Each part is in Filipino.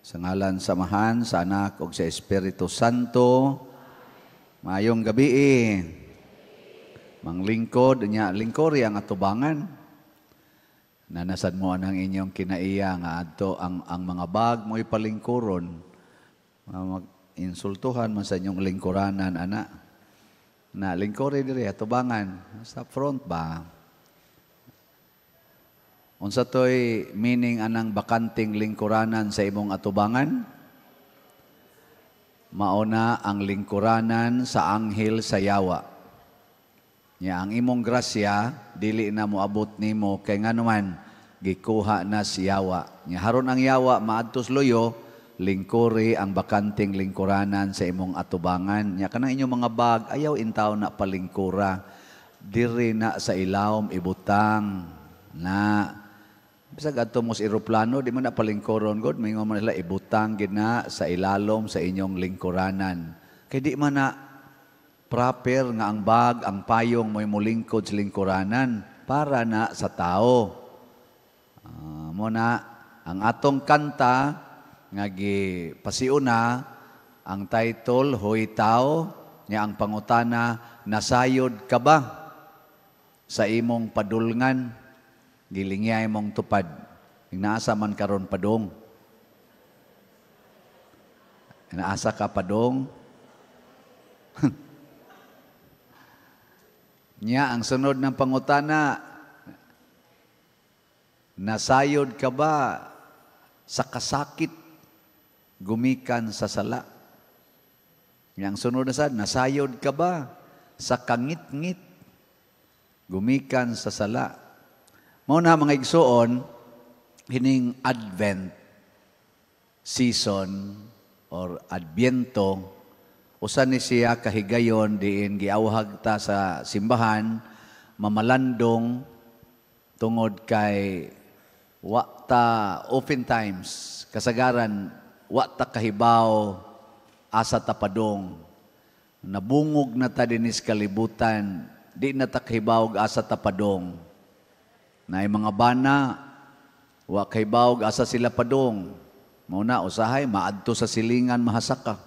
Sa ngalan samahan, sa Anak ug sa Espiritu Santo. Maayong gabi. Manglingkod, lingkori ang atubangan. Nanasan mo ang inyong kinaiya nga adto ang mga bag mo ipalingkuron. Mag-insultuhan man sa inyong lingkuranan, ana. Na lingkori diri atubangan sa front ba? Unsa toy meaning anang bakanting lingkuranan sa imong atubangan? Mauna ang lingkuranan sa anghel sa yawa. Nya ang imong grasya dili na moabot nimo kay nganuman gikuha na si yawa. Nya haron ang yawa maadtos loyo, lingkuri ang bakanting lingkuranan sa imong atubangan. Nya kanang inyong mga bag ayaw intaw na palingkura. Diri na sa ilawom ibutang na bisag adto mo sa eroplano, di man na palingkuron god, mingon man nila ibutang gid na sa ilalom sa inyong lingkuranan. Kay di man na proper nga ang bag, ang payong mo'y mulingkod sa lingkuranan para na sa tao. Muna ang atong kanta nga gipasiuna ang title Hoy Tao, nya ang pangutana nasayod ka ba sa imong padulngan? Gilingyay mong tupad. Inaasa man karon padong. Inaasa ka padong. Nya ang sunod ng pangutana, nasayod ka ba sa kasakit gumikan sa sala? Nya ang sunod na sad, nasayod ka ba sa kangit-ngit gumikan sa sala? Muna mga igsoon, hining Advent season or Adviento, usan ni siya kahigayon diin giawhag ta sa simbahan, mamalandong tungod kay wakta oftentimes, kasagaran wakta kahibaw asa tapadong. Nabungog na ta dinis kalibutan, di na ta kahibaw asa tapadong. Na mga bana, wa kay bawg asa sila padong. Muna usahay maadto sa silingan mahasaka.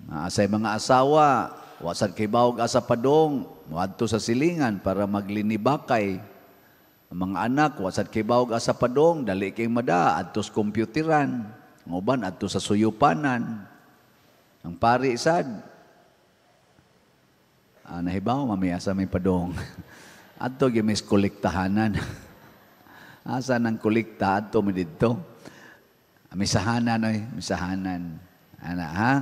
Asay mga asawa, wa sad kay bawg asa padong, maadto sa silingan para maglinibakay. Ang mga anak, wa sad kay bawg asa padong, dali kay mada adto sa kompyuteran, nguban adto sa suyupanan. Ang pari sad, nahibaw mamaya sa may padong. Adto gimis kolektahanan. Asa nang kolekta adto mi didto. Misahanan oy, misahanan. Ana ha?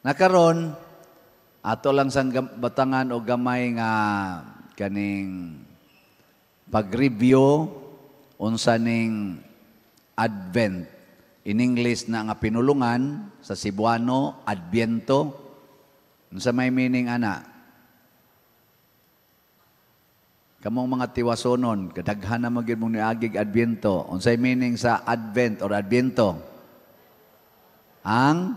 Nakaron ato lang sang batangan o gamay nga kaning pag-review unsa ning Advent. In English na nga pinulungan, sa Cebuano Adviento. Unsa may meaning ana? Kamong mga tiwasonon, kadaghan na magid mong niagig Adviento. Unsay meaning sa Advent or Adviento? Ang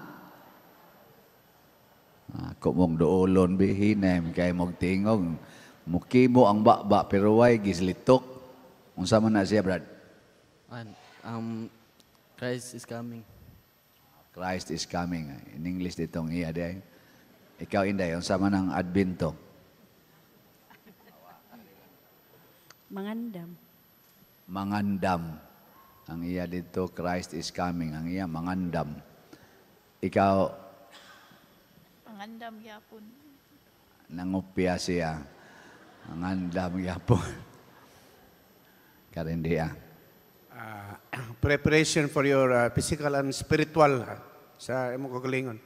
ako mong doolon bihinem kay mong tingog. Mukimo ang baba pero way gislitok. Unsa man na siya, Brad? Christ is coming. Christ is coming. In English ditong iya day. Ikaw inday, unsa man ang Adviento? Mangandam. Mangandam. Ang iya dito, Christ is coming. Ang iya, mangandam. Ikaw, Mangandam yapon. nangupya siya. Mangandam yapon. Karindiya. Preparation for your physical and spiritual sa imong kagalingon.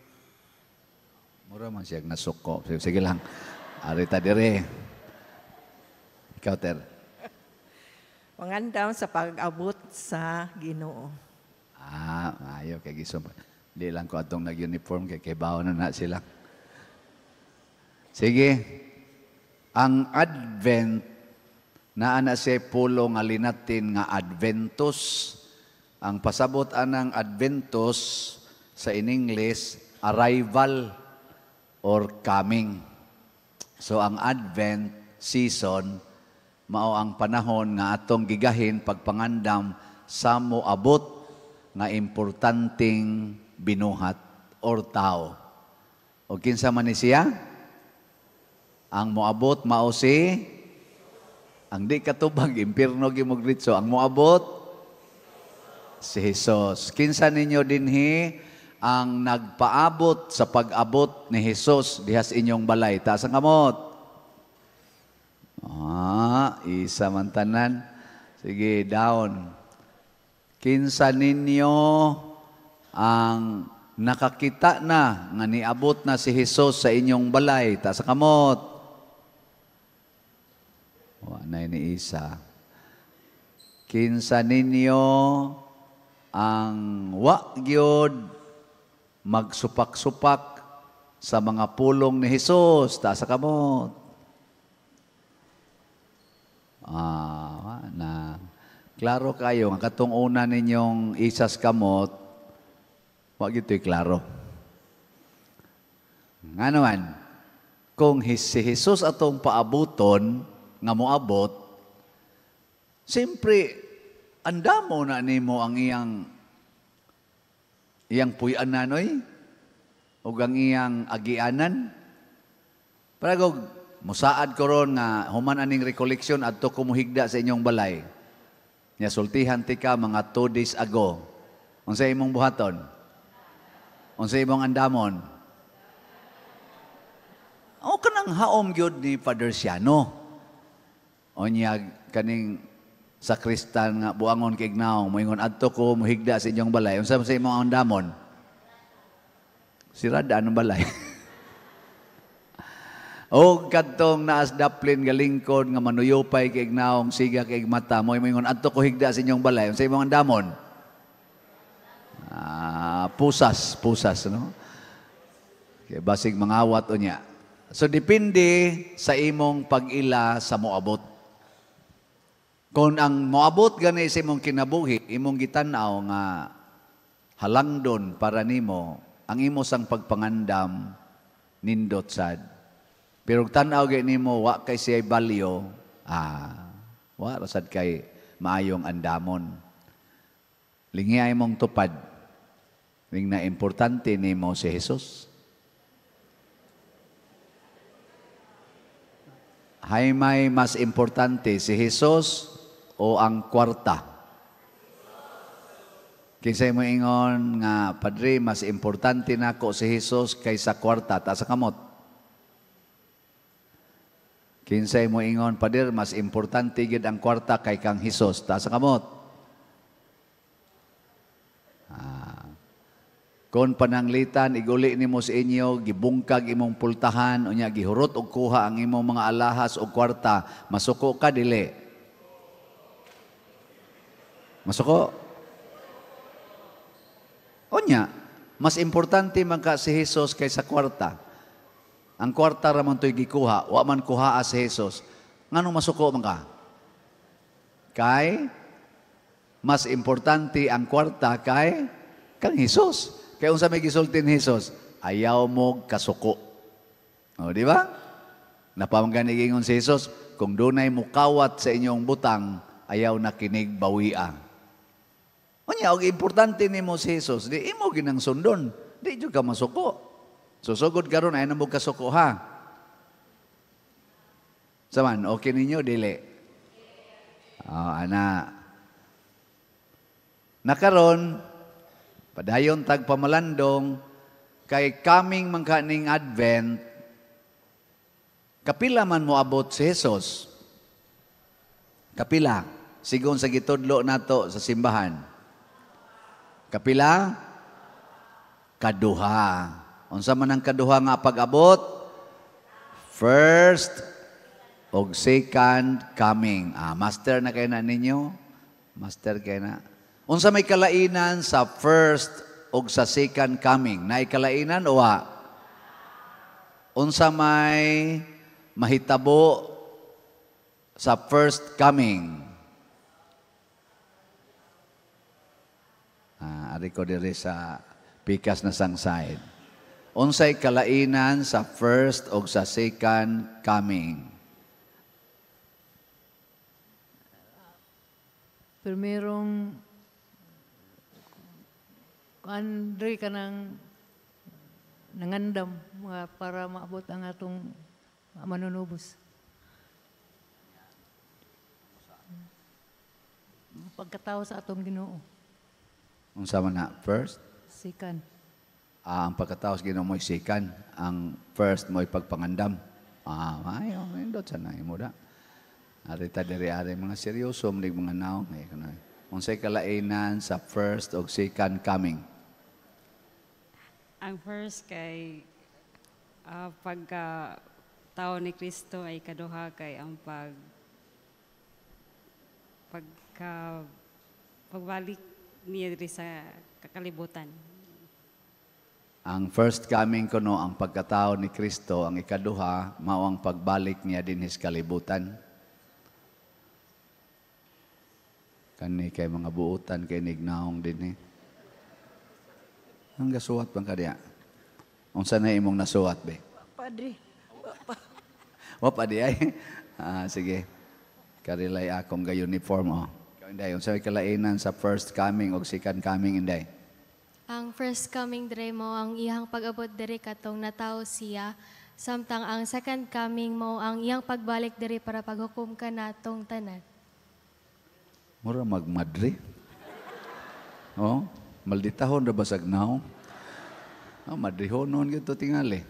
Mura man siya nasuko. Sige lang. Arita dire. Ikaw, Ter. Mangandam sa pag-abot sa Ginoo. Ayaw kay gisom. Di lang ko atong nag-uniform kay bawo na sila. Sige. Ang Advent naa na siya pulo nga linatin nga Adventus. Ang pasabot anang Adventus sa in English arrival or coming. So ang Advent season mao ang panahon nga atong gigahin pagpangandam sa moabot nga importanteng binuhat or tao. O kinsa man ni siya? Ang moabot mao si ang di katubag impierno gimugritso. Ang moabot si Hesus. Kinsa ninyo dinhi ang nagpaabot sa pag-abot ni Hesus dihas inyong balay? Taas ang kamot. Isa man tanan. Sige, down. Kinsa ninyo ang nakakita na nga niabot na si Hesus sa inyong balay? Taas ang kamot. Wanay ni isa. Kinsa ninyo ang wa gyud magsupak-supak sa mga pulong ni Hesus? Taas ang kamot. Klaro kayo, ang katong una ninyong isas kamot, wag ito'y klaro. Nga naman, kung si Hesus atong paabuton, nga moabot, siyempre, andamo na nimo ang iyang puy-an nanoy, o ang iyang agianan. Pero musaad ko ron nga human aning recollection adto kumuhigda sa inyong balay. Nya sultihan ti ka mga 2 days ago. Unsa imong buhaton? Unsa imong andamon? O kanang haom gyud ni Father Siano. O niya kaning sakristan nga buangon kay ignaw moingon adto ko muhigda sa inyong balay. Unsa sa imong andamon? Sirada ang balay. O kadtong naas daplin galingkod nga manuyopay kay ignaong siga kay mata mo ingon adto ko higda sa inyong balay unsa imong andamon? Pusas no. Kay basig mangawat unya. So depende sa imong pag-ila sa moabot. Kung ang moabot gani sa imong kinabuhi, imong gitan-aw nga halangdon para nimo, ang imo sang pagpangandam nindot sad. Pero tan-aw gay nimo wa kay siya balyo, wa rasad kay maayong andamon. Lingi ay mong tupad. Ning na importante nimo si Hesus. Hay may mas importante si Hesus o ang kwarta? Kinsay mo ingon nga, Padre, mas importante nako si Hesus kaysa kwarta. Taas ang kamot. Kinsay mo ingon, Pader, mas importante gid ang kwarta kay kang Hesus. Taas ang kamot. Kung pananglitan, iguli nimo sa inyo, gibungkag imong pultahan, unya gihurot og kuha ang imong mga alahas o kwarta, masuko ka, dili? Masuko? Unya, mas importante man ka si Hesus kaysa kwarta. Ang kwarta ramon to'y gikuha, wa man kuhaa si Hesus. Nganong masuko man ka? Kay, mas importante ang kwarta kay kang Hesus. Kaya unsa may gisulti ni Hesus, ayaw mo kasuko. O, di ba? Napamangganigingon si Hesus, kung dunay mukawat sa inyong butang, ayaw na kinig bawia. Unya, og importante nimo si Hesus, di imo ginang sundon, di jud ka masuko. Susugod karon ay namo kasuko ha. Saman, okay ninyo dili? Ana. Nakaron padayon tag pamalandong kay coming man kaning Advent, kapila man moabot si Hesus? Kapila? Sigon sa gitudlo nato sa simbahan. Kapila? Kaduha. Unsa man ang kaduha nga pag-abot? First og second coming. Master na kayo na ninyo? Master kayo na. Unsa may kalainan sa first og sa second coming? Naay kalainan o wa? Unsa may mahitabo sa first coming? Ari ko diri sa pikas na sangsayed. Unsay kalainan sa first o sa second coming? Pero merong Andre ka ng nangandam mga para maabot ang atong manunubos. Pagkatao sa atong Ginoo. Unsa man na? First? Sikan. Ang pagkatapos Ginoo mo'y sikan. Ang first mo'y pagpangandam. Mayo, nindot sa na imo da. Arita diri-ari mga seryoso, mga mga naong. Unsay kalainan sa first o second coming? Ang first kay pagka tao ni Kristo ay kaduha kay ang pagbalik niya diri sa kakalibutan. Ang first coming kuno ang pagkatao ni Kristo, ang ikaduha mao ang pagbalik niya din sa kalibutan. Kani kay mga buutan kay nignaong din Ang gasuwat bang kadiya? Unsa na imong nasuwat be? Padre, Wapa di ay. Sige. Karilay akong ga-uniform Inday, unsa may kalainan sa first coming o second coming Inday? Ang first coming dire mo ang iyang pag-abot diri katong natawo siya, samtang ang second coming mo ang iyang pagbalik diri para paghukom ka natong tanan. Mura magmadre. Malditahon ra basag now. Madrihonon gito tingali.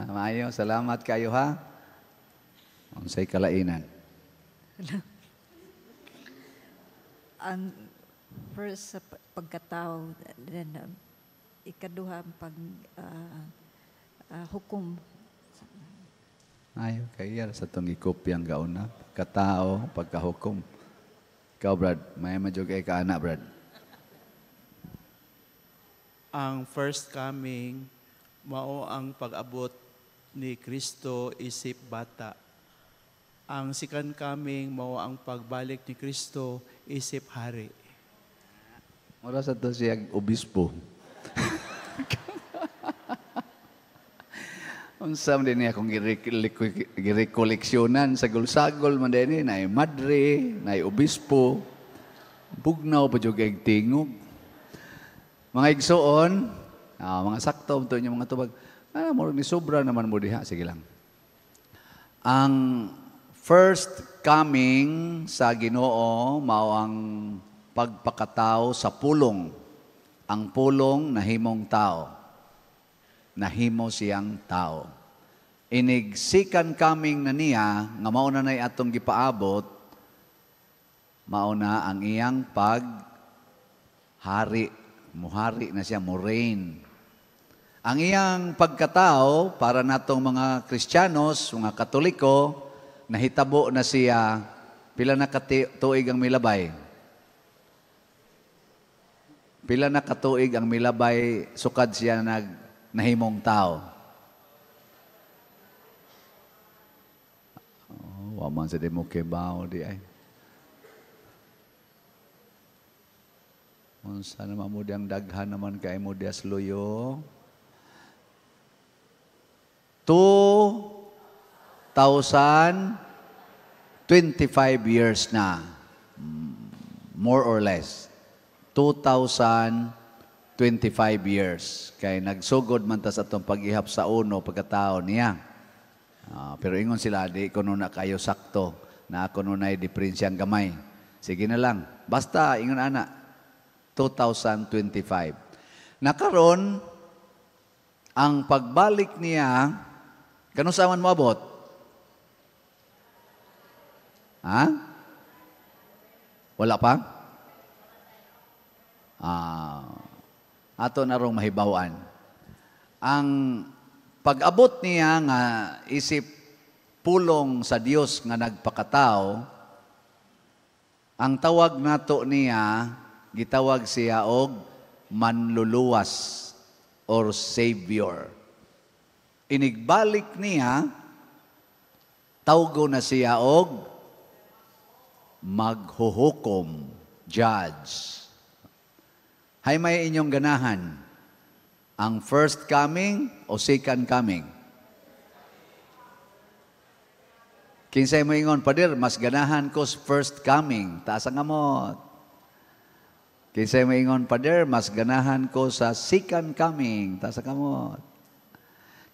Maayo, salamat kayo ha. Unsay kalainan? ang first sa pagkatao, then ikaduha ang hukom. Ayo kaya sa itong ikopyang gauna. Katao, pagkahukom. Ikaw, Brad, may majugay ka anak, Brad. Ang first coming, mao ang pag-abot ni Kristo isip bata. Ang second coming, mao ang pagbalik ni Kristo isip hari. Mura sa to siya obispo. Unsam din niya kung girekoleksyonan sa gulsagol man din na madre, na obispo. Bugnaw pa jud kay tingog. Mga igsoon, mga sakto to niya mga tubag. Mo ni sobra naman mo diha, sige lang. Ang first coming sa Ginoo mao ang pagpakatao sa pulong. Ang pulong nahimong tao. Nahimo siyang tao. Inig second coming na niya, nga mauna na atong gipaabot, mauna ang iyang paghari. Muhari na siya, mo reign. Ang iyang pagkatao, para natong mga Kristiyanos, mga Katoliko, nahitabo na siya, pila na katuig ang milabay. Pila na katuig ang milabay, sukad siya nahimong tao. Waman sa di mo kebaw di ay. Unsa naman mo diyang daghan naman kay mo dias luyo. 2,025 years na. More or less. 2,025 years. Kay nagsugod man ta sa atong pag-ihap sa uno pagkatao niya. Pero ingon sila, di ko na kayo sakto na ako nunay diferensyang gamay. Sige na lang. Basta, ingon ana, 2025. Nakaron, ang pagbalik niya, kanusaman mo abot? Ha? Wala pa? Ato na rong mahibawan. Ang pag-abot niya nga isip pulong sa Dios nga nagpakatao, ang tawag nato niya, gitawag siya og manluluwas or Savior. Inigbalik niya, tawgo na siya og maghuhukom, judge. Hay may inyong ganahan, ang first coming o second coming? Kinsay mo ingon, Padir, mas ganahan ko first coming. Taas ang amot. Kinsay maingon, Father, mas ganahan ko sa second coming. Ta sa kamot.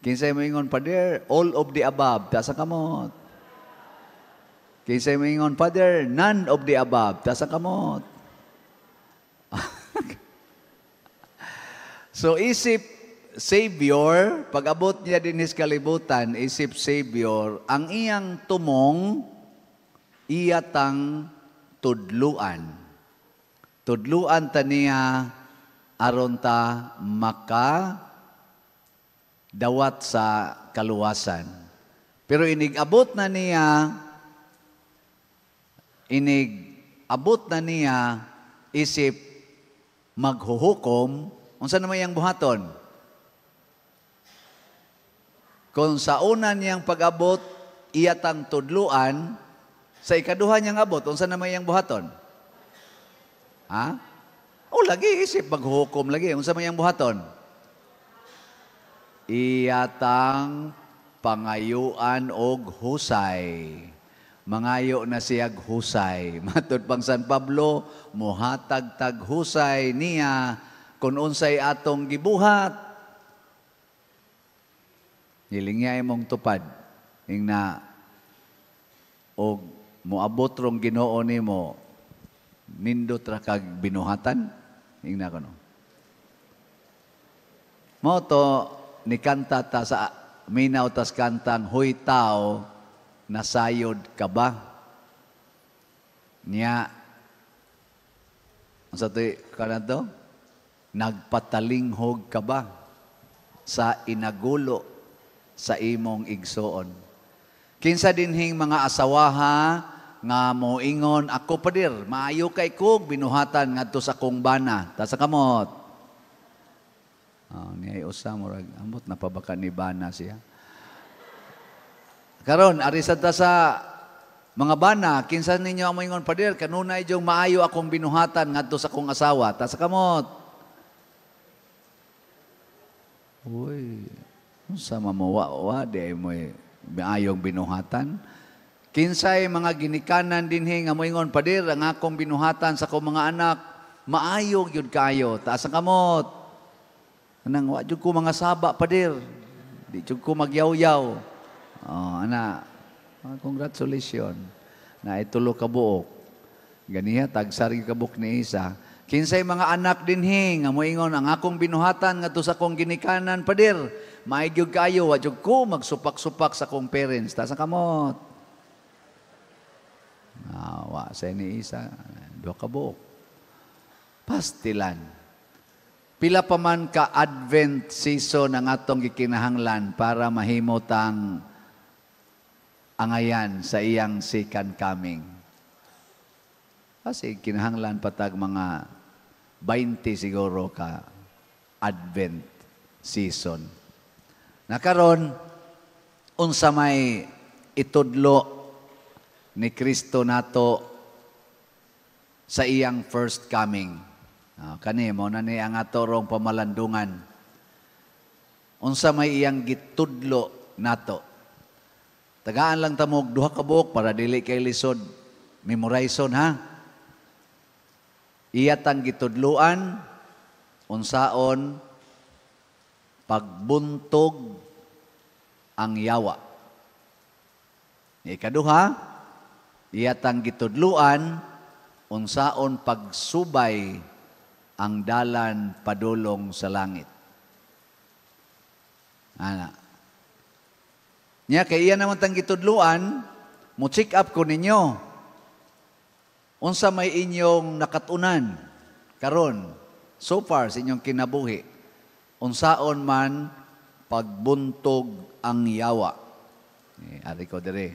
Kinsay maingon, Father, all of the above. Ta sa kamot. Kinsay maingon, Father, none of the above. Ta sa kamot. So isip Savior, pag-abot niya din his kalibutan, isip Savior, ang iyang tumong, iyatang tudluan. Tudluan ta niya, aron ta maka dawat sa kaluwasan. Pero inigabot na niya, isip maghuhukom, unsa naman yang buhaton? Kung sa una niyang pag-abot, iyatang tudluan, sa ikaduha niyang abot, unsa naman yang buhaton? Ha? O, lagi isip, maghukom lagi. Unsa man yang buhaton? Iyatang pangayuan og husay. Mangayo na siyag husay. Matod pang San Pablo, muhatag-tag husay niya kung unsay atong gibuhat. Hilingya imong tupad. Ingna, og muabot rong Ginoo nimo, nindot ra kag binuhatan. Ingna ko no. Mo to, ni kanta ta sa minaw tas kantang, Huy tao, nasayod ka ba? Niya, ang sa ito'y kanto, nagpatalinghog ka ba sa inagulo sa imong igsoon? Kinsa dinhing mga asawaha nga moingon, ako padir, maayo kay kog, binuhatan ngadto sa kong bana, ta sa kamot. Niya usa murag ambot na pabaka ni bana siya. Karon ari sad ta sa mga bana, kinsa ninyo ang moingon, padir, kanunay jong maayo akong binuhatan ngadto sa kong asawa, ta sa kamot. Uy, sa mamawa-wa, di ay mo'y maayong binuhatan. Kinsay mga ginikanan dinhi nga moingon, padir, ang akong binuhatan sa akong mga anak, maayog yun kayo, taas ang kamot. Anang, wa jud ko mga saba, padir. Di jud ko magyaw-yaw. Congratulations. Na itulo ka buok. Ganiya, tagsari ka buok ni isa. Kinsay mga anak dinhi nga moingon, ang akong binuhatan ngadto sa akong ginikanan, padir, maayog kayo, wa jud ko magsupak-supak sa akong parents. Taas ang kamot. Wa sa ni isa, duha ka buok. Pastilan. Pila pa man ka Advent season ang atong gikinahanglan para mahimot ang angayan sa iyang second coming. Kasi kinahanglan patag mga 20 siguro ka Advent season. Nakaron, unsa may itudlo ni Kristo nato sa iyang first coming. Kani mo na ni ang atorong pamalandungan. Unsa may iyang gitudlo nato. Tagaan lang tamog duha ka buok para dili kay lisod. Memorizon ha. Iyatang gitudluan unsaon pagbuntog ang yawa. Ikaduha, iyatang gitudluan unsaon pagsubay ang dalan padulong sa langit. Nya kay iya naman tang gitudluan, mo check up ko ninyo. Unsa may inyong nakatunan karon so far sa inyong kinabuhi. Unsaon man pagbuntog ang yawa. Ari ko dire.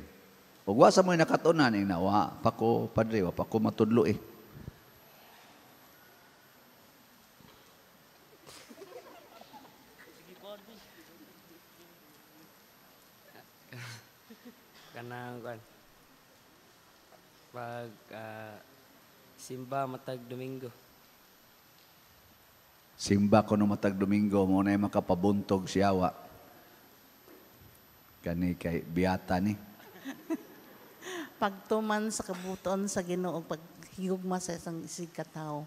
Ug wa sa mo nakatunan wa pa ko padre, wa pa ko matudlo kanang pag simba matag Domingo. Simba ko no matag Domingo mo na makapabuntog si yawa. Kani kay biyata ni. Pagtuman sa kabuton sa Ginoo, paghigugma sa isang isig katao.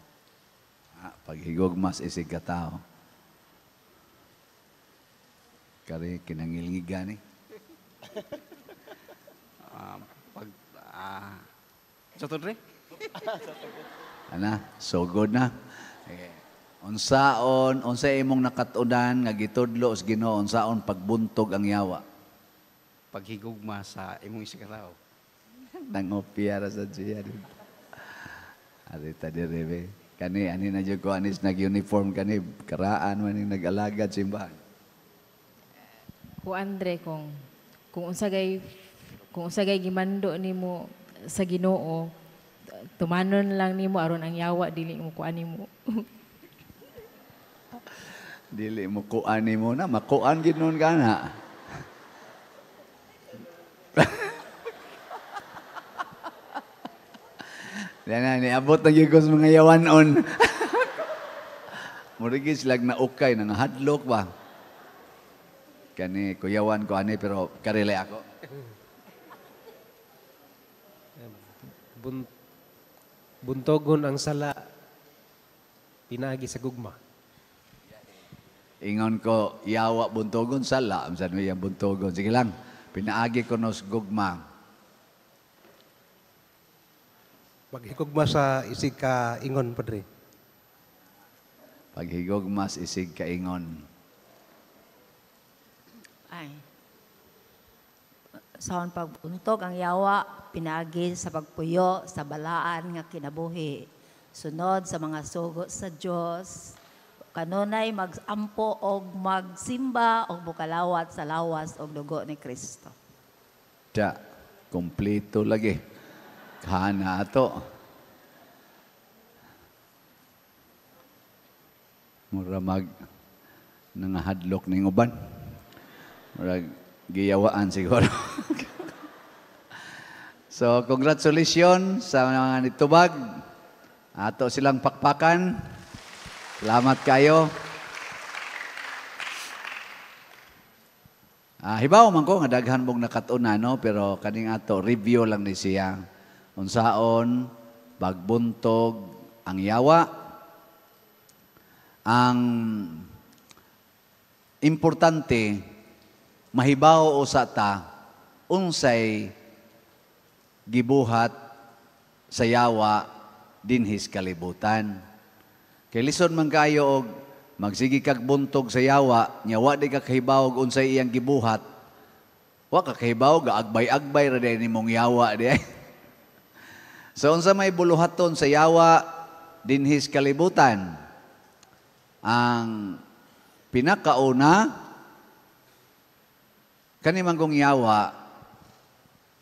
Paghigugmas isig ka tao. Kari kinangilngiga ni. Satod re? Ana, so good na. Unsa imong nakatunan nga gitudlo sa Ginoo, unsaon pagbuntog ang yawa? Paghigugma sa imong isikataw. Nangopia ra sa siya. Ari ta dire ani na jud ko anis nag-uniform kani karaan man ning nag-alagad simbahan. Ku Andre kung unsagay gimando nimo sa Ginoo, tumanon lang nimo aron ang yawa dili mo kuan nimo. Dili mo kuan nimo na makuan gid nun kana. Dana ni abot na gyud ko sa mga yawanon. Murigi sila naukay nang hadlok ba. Kani kuyawan ko ani pero karele ako. Buntogon ang sala pinagi sa gugma. Ingon ko yawa buntogon sala amsan mo yang buntogon. Sige lang. Pinaagi ko nos gugma. Maghigugma sa isig ka ingon padre. Paghigugmas isig kaingon. Ay. Saon pagbuntog ang yawa, pinagi sa pagpuyo, sa balaan nga kinabuhi. Sunod sa mga sugo sa Dios. Kanunay magampo og magsimba og bukalawat sa lawas og dugo ni Kristo. Da, kompleto lagi. Kana ato. Mura nangahadlok ning uban. Mura giyawaan siguro. So, congratulations sa mga nitubag. Ato silang pakpakan. Salamat kayo. Hibaw man ko nga daghan mong nakatuna, no? Pero kaning ato review lang ni siya. Unsaon pagbuntog ang yawa. Ang importante mahibaw usa ta unsay gibuhat sa yawa dinhis kalibutan. Kay lison man kayo og magsigi kag buntog sa yawa, nya wa di ka kahibaw og unsay iyang gibuhat. Wa ka kahibaw gaagbay-agbay ra din nimong yawa di. So unsa may buluhaton sa yawa dinhis kalibutan? Ang pinakauna kani manggong yawa,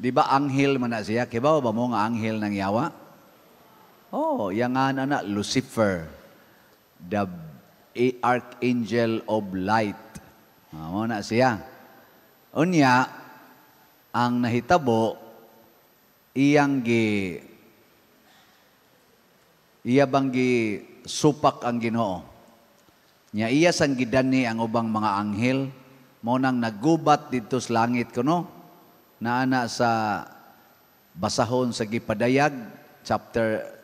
di ba anghel man na siya? Kibaw ba mo nga anghel ng yawa? Oh, yang nga na Lucifer, the archangel of light. Mo na siya. Unya, ang nahitabo, iya banggi supak ang Ginoo. Nya iya sang gidani ang ubang mga anghel, mo nang nagubat dito sa langit kuno, naana sa basahon sa gipadayag,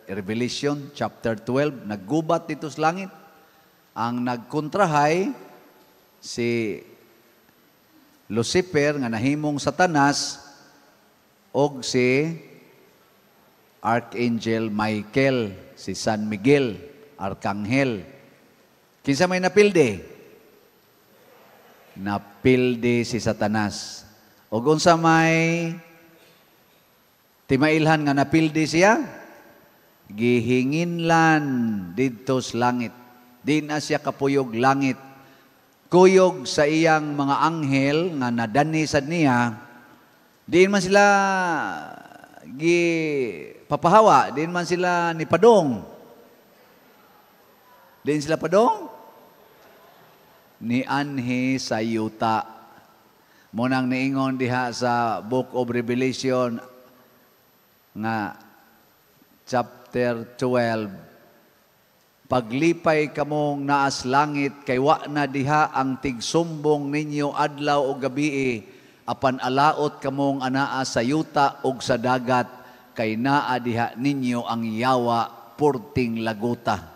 Revelation chapter 12, naggubat dito sa langit. Ang nagkontrahay si Lucifer nga nahimong Satanas og si Archangel Michael, si San Miguel, Arkanghel. Kinsa may napilde? Napilde si Satanas. Og unsa may timailhan nga napilde siya? Gihinginlan didto sa langit. Di na siya kapuyog langit. Kuyog sa iyang mga anghel nga nadani sad niya, diin man sila papahawa, diin man sila ni padong. Diin sila padong? Ni anhi sa yuta. Munang niingon diha sa Book of Revelation nga chapter 12, paglipay kamong naas langit, kay wa na diha ang tigsumbong ninyo adlaw o gabi, apan alaot kamong anaa sa yuta o sa dagat, kay naa diha ninyo ang yawa purting laguta.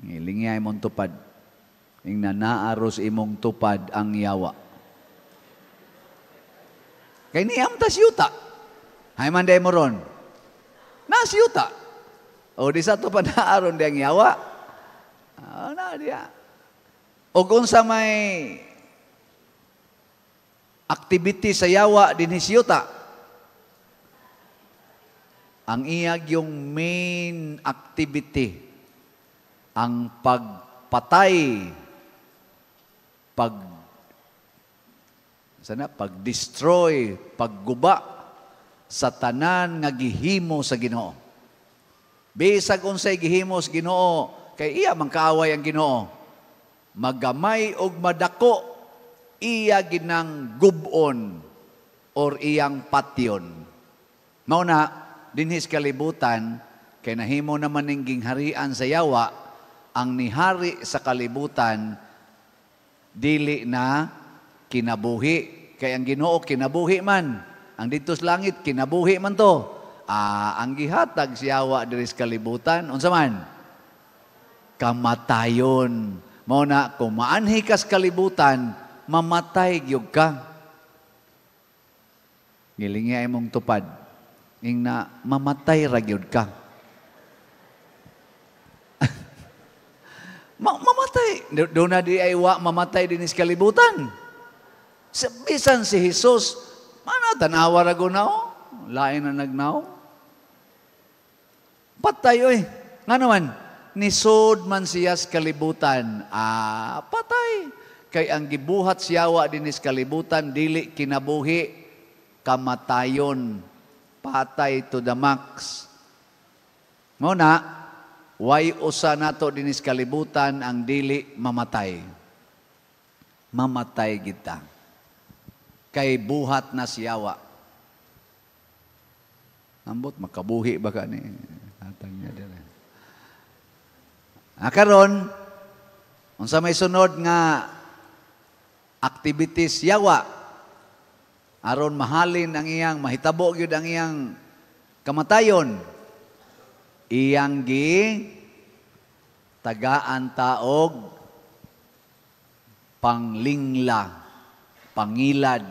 Ngilingay mong tupad. Ing nanaaros imong tupad ang yawa. Kay niyam ta siyuta. Hay man day mo ron. Na siyuta. O di sa tupad naaron di ang yawa. Na diya. O kung sa may activity sa yawa din siyuta. Ang iyag yung main activity. Ang pagpatay, pag-destroy, pagguba sa tanan nga gihimo sa Ginoo. Bisag unsay gihimo sa Ginoo, kay iya man kaaway ang Ginoo. Magamay og madako, iya ginang gubon or iyang patyon. Mao na dinhis kalibutan kay nahimo naman ning gingharian sa yawa, ang nihari sa kalibutan dili na kinabuhi. Kay ang Ginoo kinabuhi man. Ang dito sa langit kinabuhi man to. Ang gihatag siyawa diri sa kalibutan unsa man? Kamatayon. Mao na kung maanhi ka sa kalibutan, mamatay gyud ka. Gilingi imong tupad. Ing na mamatay ra gyud ka. Mamatay. Doon na di ay mamatay din sa kalibutan. Bisan si Jesus, tanawa ra gunaw, lain na nagnaw. Patay, oy. Nga naman, nisod man siya sa kalibutan. Patay. Kay ang gibuhat siyawa din sa kalibutan, dili kinabuhi, kamatayon. Patay to the max. Muna, way usa nato din sa kalibutan ang dili mamatay. Mamatay kita. Kay buhat na siyawa. Ambot, makabuhi ba ka ni? Hatag niya din. Karon, unsa may sunod nga activities yawa, aron mahalin ang iyang, mahitabo gyud ang iyang kamatayon, iyang tagaan taog panglingla, pangilad.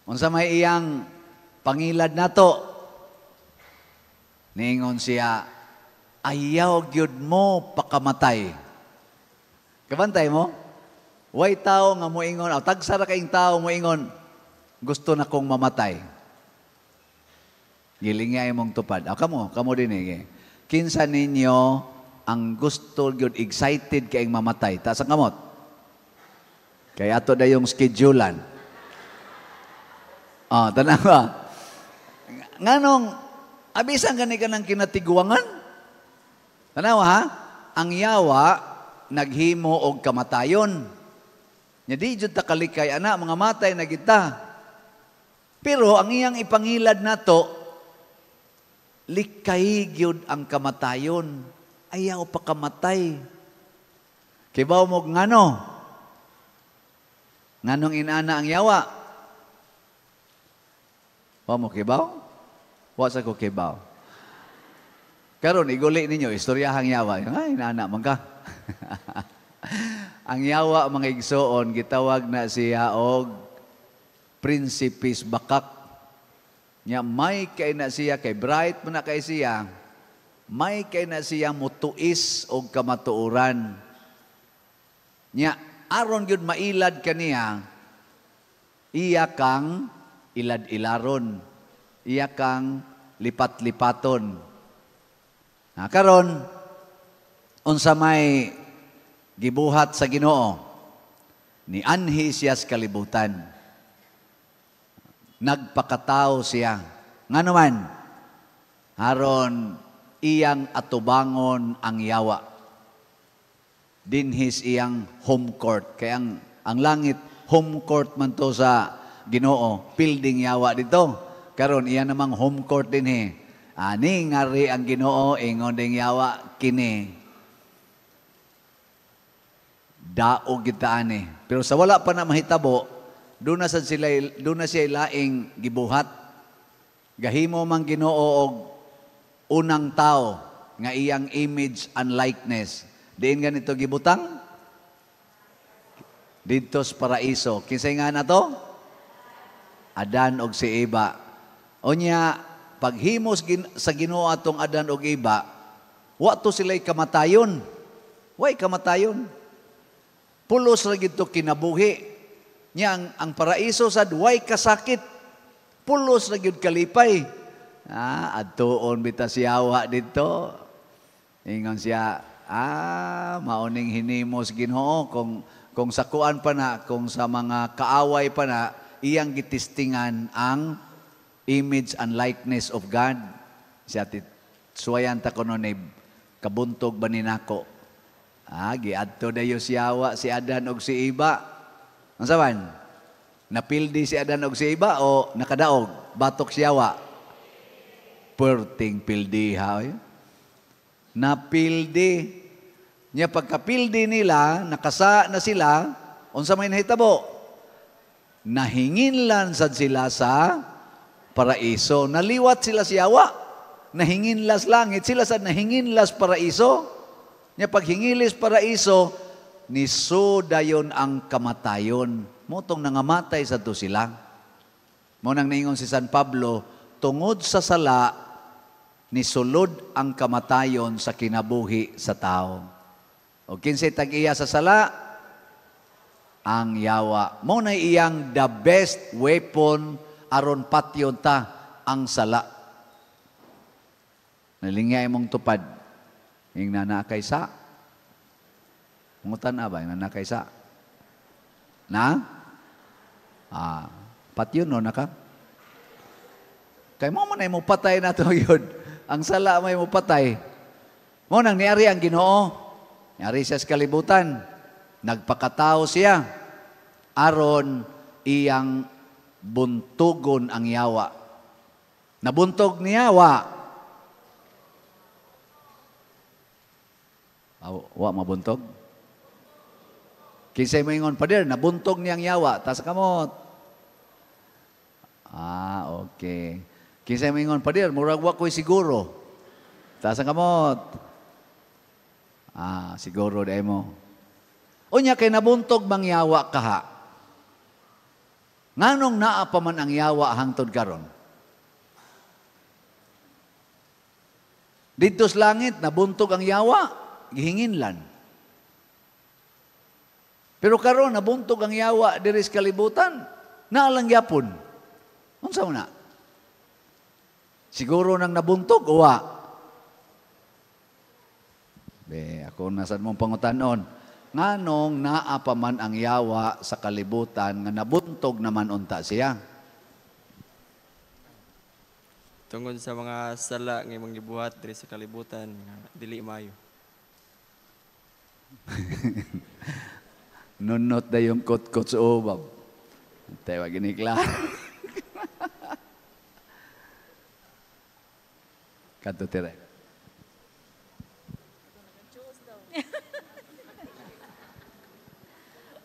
Unsa may iyang pangilad nato? Ningon siya, ayaw gyud mo pakamatay. Kabantay mo? Way tao nga moingon, tagsa ra kaing tao moingon, gusto na kong mamatay. Gilingay mong tupad. Kamo din eh. Kinsa ninyo ang gusto gyud excited kaing mamatay? Taas ang kamot. Kaya ato na yung schedulean. Tanawa. Nganong, abisan gani ka ng kinatiguangan? Tanawa ha? Ang yawa, naghimo og kamatayon. Nya di jud ta kalikay ana, mga matay na kita. Pero ang iyang ipangilad nato, likay gyud ang kamatayon. Ayaw pa kamatay. Kibaw mo ngano? Nganong inana ang yawa? Wa mo kibaw? Wa sa ko kibaw. Karon iguli ninyo istoryahang yawa. Ay inana man ka. Ang yawa mga igsoon gitawag na siya og prinsipis bakak. Nya may kay na siya kay bright man na kay siya. May kay na siya mutuis og kamatuoran. Nya aron gyud mailad kaniya, iya kang ilad-ilaron, iya kang lipat-lipaton. Karon unsa may gibuhat sa Ginoo, ni anhi siya sa kalibutan. Nagpakatao siya. Nganuman, aron iyang atubangon ang yawa. Dinhis iyang home court. Kaya ang langit, home court man to sa Ginoo. Building yawa dito. Karon iya namang home court din eh. Ani ngari ang Ginoo, ingon ding yawa, kini. Daog kita ani. Pero sa wala pa na mahitabo, doon na siya laing gibuhat. Gahimo mang Ginoo og unang tao nga iyang image and likeness. Diin ganito gibutang? Dito sa paraiso. Kinsay nga na to? Adan og si Eva. Onya, paghimos sa Ginoo atong Adan og Eva, wa to sila'y kamatayon. Way kamatayon. Pulos ra gid to kinabuhi. Nya ang paraiso sad way kasakit. Pulos ra gyud kalipay. Adtuon bita si Hawa dito. Ingon siya, mauning hinimos Ginoo kung sa kuan pa na, kung sa mga kaaway pa na, iyang gitistingan ang image and likeness of God. Siya suwayan ta kuno ni kabuntog ba ni nako. Giadto dayo si Hawa, si Adan og si Eva. Ang saban? Napildi si Adan og si Eva o nakadaog? Batok si Hawa? Perting pildi ha. Napildi. Nya pagkapildi nila, nakasa na sila, unsa may nahitabo? Nahinginlan sad sila sa paraiso. Naliwat sila si Hawa. Nahinginlas langit. Sila sad nahinginlas paraiso. Nya paghingilis paraiso, nisudayon ang kamatayon. Motong nangamatay sa to sila. Mo nang naingon si San Pablo, tungod sa sala, nisulod ang kamatayon sa kinabuhi sa tao. O kinsay tag-iya sa sala? Ang yawa. Mo na iyang the best weapon aron patyon ta ang sala. Nalingay mong tupad. Yung nanakay sa. Mungutan na ba? Yung nanakay sa. Na? Patyon no naka? Kaya mo na mo patay na to yun. Ang sala may mo patay. Mo nang niari ang Ginoo. Niari siya sa kalibutan. Nagpakatao siya. Aron iyang buntugon ang yawa. Nabuntog ni yawa. Wa mabuntog? Kinsay mo ingon, Pader, nabuntog niyang yawa. Tas kamot. Okay. Kinsay mo ingon, Pader, murag wa ko'y siguro. Tas kamot. Siguro dahil mo. Unya kay nabuntog bang yawa kaha? Nganong naa pa man ang yawa hangtod karon? Dito sa langit, nabuntog ang yawa. Gihinginlan. Pero karon nabuntog ang yawa diri sa kalibutan, naalang yapon. Unsa na? Siguro nang nabuntog o wa? Ako nasad mong pangutanon. Nganong naa pa man ang yawa sa kalibutan nga nabuntog naman unta siya? Tungod sa mga sala nga imong gibuhat diri sa kalibutan nga dili maayo. Nunot na yung kot-kot sa ubab. Tayo ginikla. Kanto tira.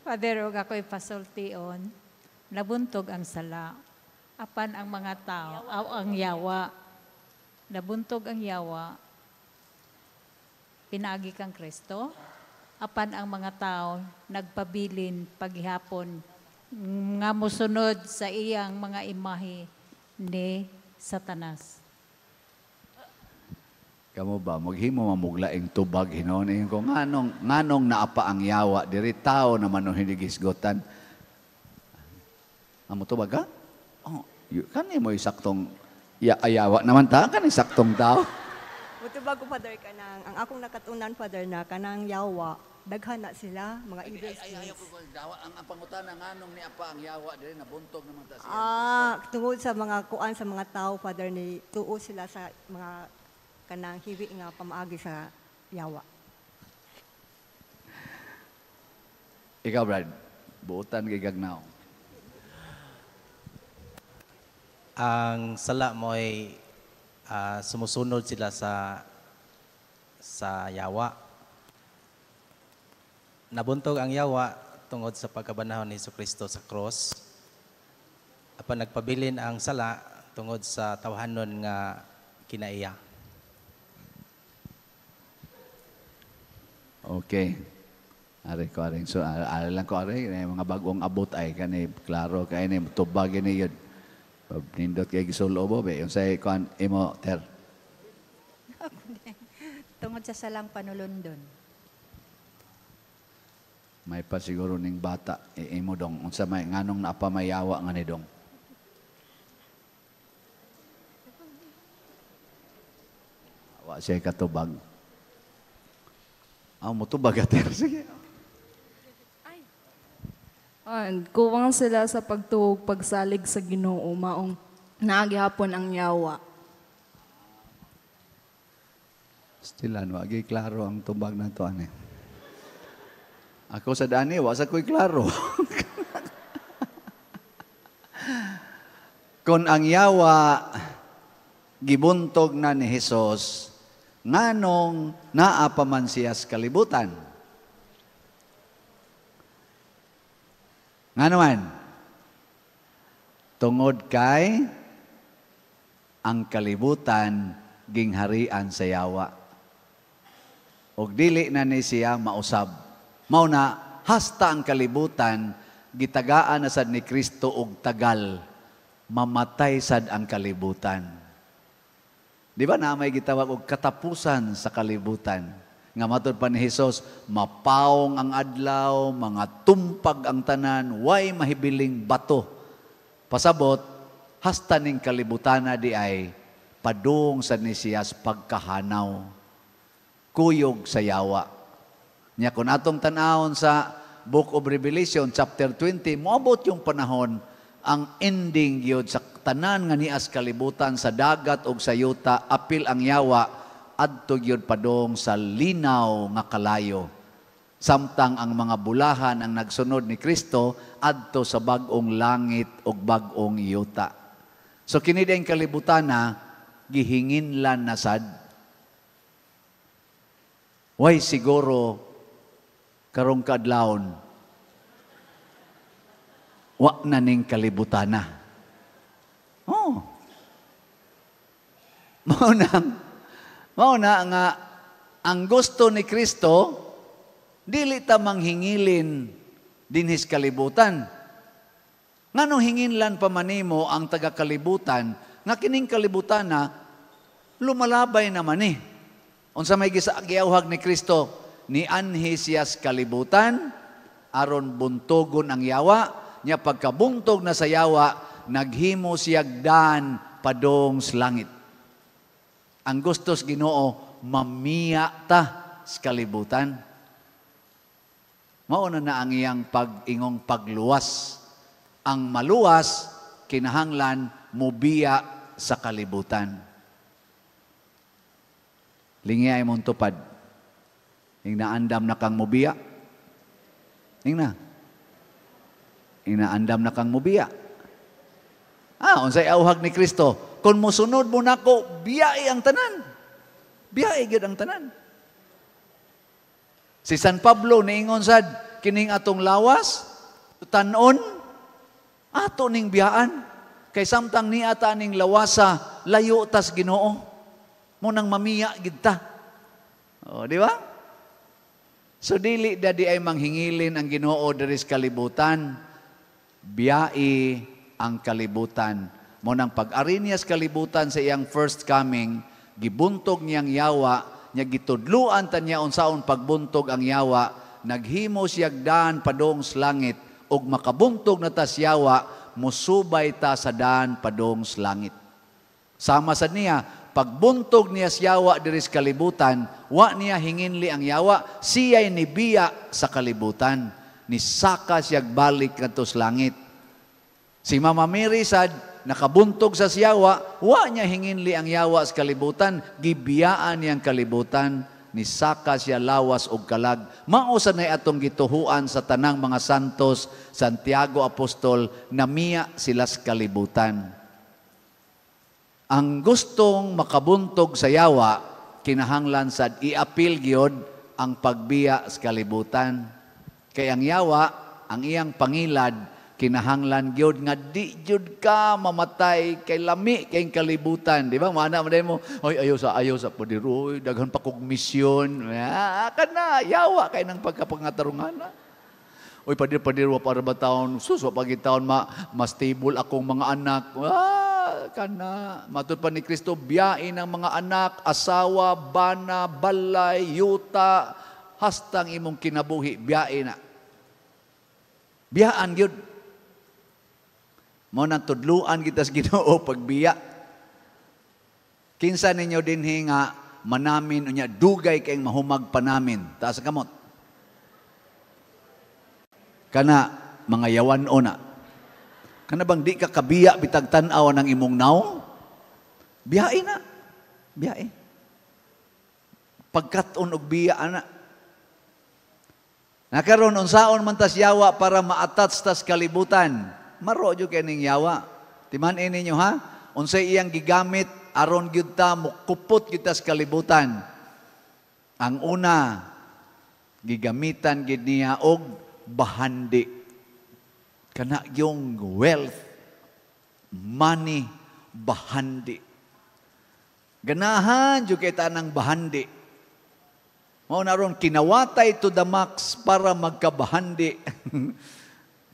Father, og ako'y pasultion, nabuntog ang sala. Apan ang mga tao, ang yawa. Nabuntog ang yawa. Pinaagi kang Kristo. Apan ang mga tao nagpabilin paghihapon nga musunod sa iyang mga imahe ni Satanas. Kamo ba maghimo mamuglaing tubag hinon ko nganong naapa ang yawa diri tao naman no hindi gisgotan. Amo tubag ka? Kani mo isaktong ayawa naman ta kani saktong tao. Mutubag ko, Father, kanang, ang akong nakatunan, Father, na kanang yawa, daghan na sila, mga evil spirits. Ayaw ko, ang pangutana, nganong ni apa ang yawa, dili nabuntog naman ta siya. Tungod sa mga kuan sa mga tao, Father, ni tuo sila sa mga kanang hiwi nga pamaagi sa yawa. Ikaw, Brad, buutan kay gagnaw. Ang sala mo ay sumusunod sila sa yawa. Nabuntog ang yawa tungod sa pagkabanahon ni Jesucristo sa cross. Apan nagpabilin ang sala tungod sa tawhanon nga kinaiya. Okay. Ari ko ari. So ari lang ko ari mga bagong abot ay kani klaro kay ni tubag ni yun. Nindot kay gisulo bo be unsay kuan imo ter. Tungod sa salang panulundon. May pa siguro ning bata imo dong unsa may nganong napamayawa nga ni dong. Wa siya katubag. Mo tubag ater sige. Kuwang sila sa pagtuog, pagsalig sa Ginoo, maong naagihapon ang yawa. Stilan, wagi klaro ang tubag na to, ane. Ako sa dani, wasa ko'y klaro. Kung ang yawa, gibuntog na ni Jesus, nganong naapaman siya sa kalibutan. Nga naman, tungod kay ang kalibutan gingharian sa yawa. Og dili na ni siya mausab. Mao na hasta ang kalibutan gitagaan na sad ni Kristo og tagal mamatay sad ang kalibutan. Di ba na may gitawag og katapusan sa kalibutan? Nga matod pa ni Jesus, mapaong ang adlaw, mga tumpag ang tanan, way mahibiling bato. Pasabot, hasta ning kalibutana di ay padung sa ni siyas pagkahanaw. Kuyog sa yawa. Nya kung atong tanahon sa Book of Revelation, chapter 20, moabot yung panahon, ang ending yun sa tanan nga nias kalibutan sa dagat o sa yuta, apil ang yawa, adto gyud padong sa linaw nga kalayo. Samtang ang mga bulahan ang nagsunod ni Kristo adto sa bag-ong langit ug bag-ong yuta. So kini dayng kalibutan na gihinginlan na sad. Way siguro karong kadlawon wa na ning kalibutan na. Oh. Mao na nga ang gusto ni Kristo dili ta manghingilin dinhis kalibutan. Nganong hinginlan pa manimo ang taga-kalibutan nga kining kalibutan na lumalabay naman ni. Unsa may gisagyawhag ni Kristo ni anhisias kalibutan aron buntogon ang yawa nya pagkabuntog na sa yawa naghimo siyag daan padong sa langit. Ang gustos Ginoo mamiya ta sa kalibutan. Mao na ang iyang pag-ingong pagluwas. Ang maluwas kinahanglan mubiya sa kalibutan. Lingay mong tupad. Ing naandam na kang mubiya. Ing naandam na kang mubiya. Unsay awhag ni Kristo? Kung musunod mo nako, biyai ang tanan. Biyai gid ang tanan. Si San Pablo niingon sad kining atong lawas, tanon ato ning biyaan. Kay samtang ni ata ning lawasa, layo tas Ginoo. Mo nang mamiya gid ta. Oh, di ba? So dili dadi ay manghingilin ang Ginoo diri sa kalibutan. Biyai ang kalibutan. Mo nang pag-ari niya sa kalibutan sa iyang first coming, gibuntog niyang yawa, niya gitudluan ta niya unsaon pagbuntog ang yawa, naghimo siyag daan padong sa langit, ug makabuntog na ta sa yawa, musubay ta sa daan padong sa langit. Sama sa niya, pagbuntog niya sa yawa diri sa kalibutan, wa niya hinginli ang yawa, siya'y nibiya sa kalibutan, nisaka siyag balik kadto sa langit. Si Mama Mary sad, nakabuntog sa siyawa, wa niya hinginli ang yawa sa kalibutan, gibiyaan niyang kalibutan, nisaka siya lawas og kalag. Mao sa nay atong gituhuan sa tanang mga santos, Santiago Apostol, namiya sila sa kalibutan. Ang gustong makabuntog sa yawa, kinahanglan sad iapil gyud ang pagbiya sa kalibutan. Kay ang yawa, ang iyang pangilad, kinahanglan gyud nga di jud ka mamatay kay lami kay kalibutan, di ba? Mana mo, oy ayaw sa padiroy, daghan pa kog misyon. Kana yawa kay nang pagkapangatarungan. Oy padir-padirwa para ba taon suswa pagi taon mas stable akong mga anak. Kana matud pa ni Kristo, biyain ang mga anak, asawa, bana, balay, yuta, hastang imong kinabuhi, biyain na. Biyaan gyud. Mo nang tudluan kita sa Ginoo pagbiya. Kinsa ninyo dinhi nga manamin unya dugay kay mahumag pa namin. Taas kamot. Kana mga yawan-o na. Kana bang di ka kabiya bitag tan-aw ng imong naong? Biyain na. Biyain. Pagkat-on og biya ana. Nakaroon unsaon man tas yawa para ma-attach tas kalibutan. Maro jud kay ning yawa. Timan-in ninyo ha? Unsay iyang gigamit aron gyud ta mukupot gyud ta sa kalibutan. Ang una, gigamitan gid niya og bahandi. Kana yung wealth, money, bahandi. Ganahan jud kay tanang bahandi. Mao na ron kinawatay to the max para magkabahandi.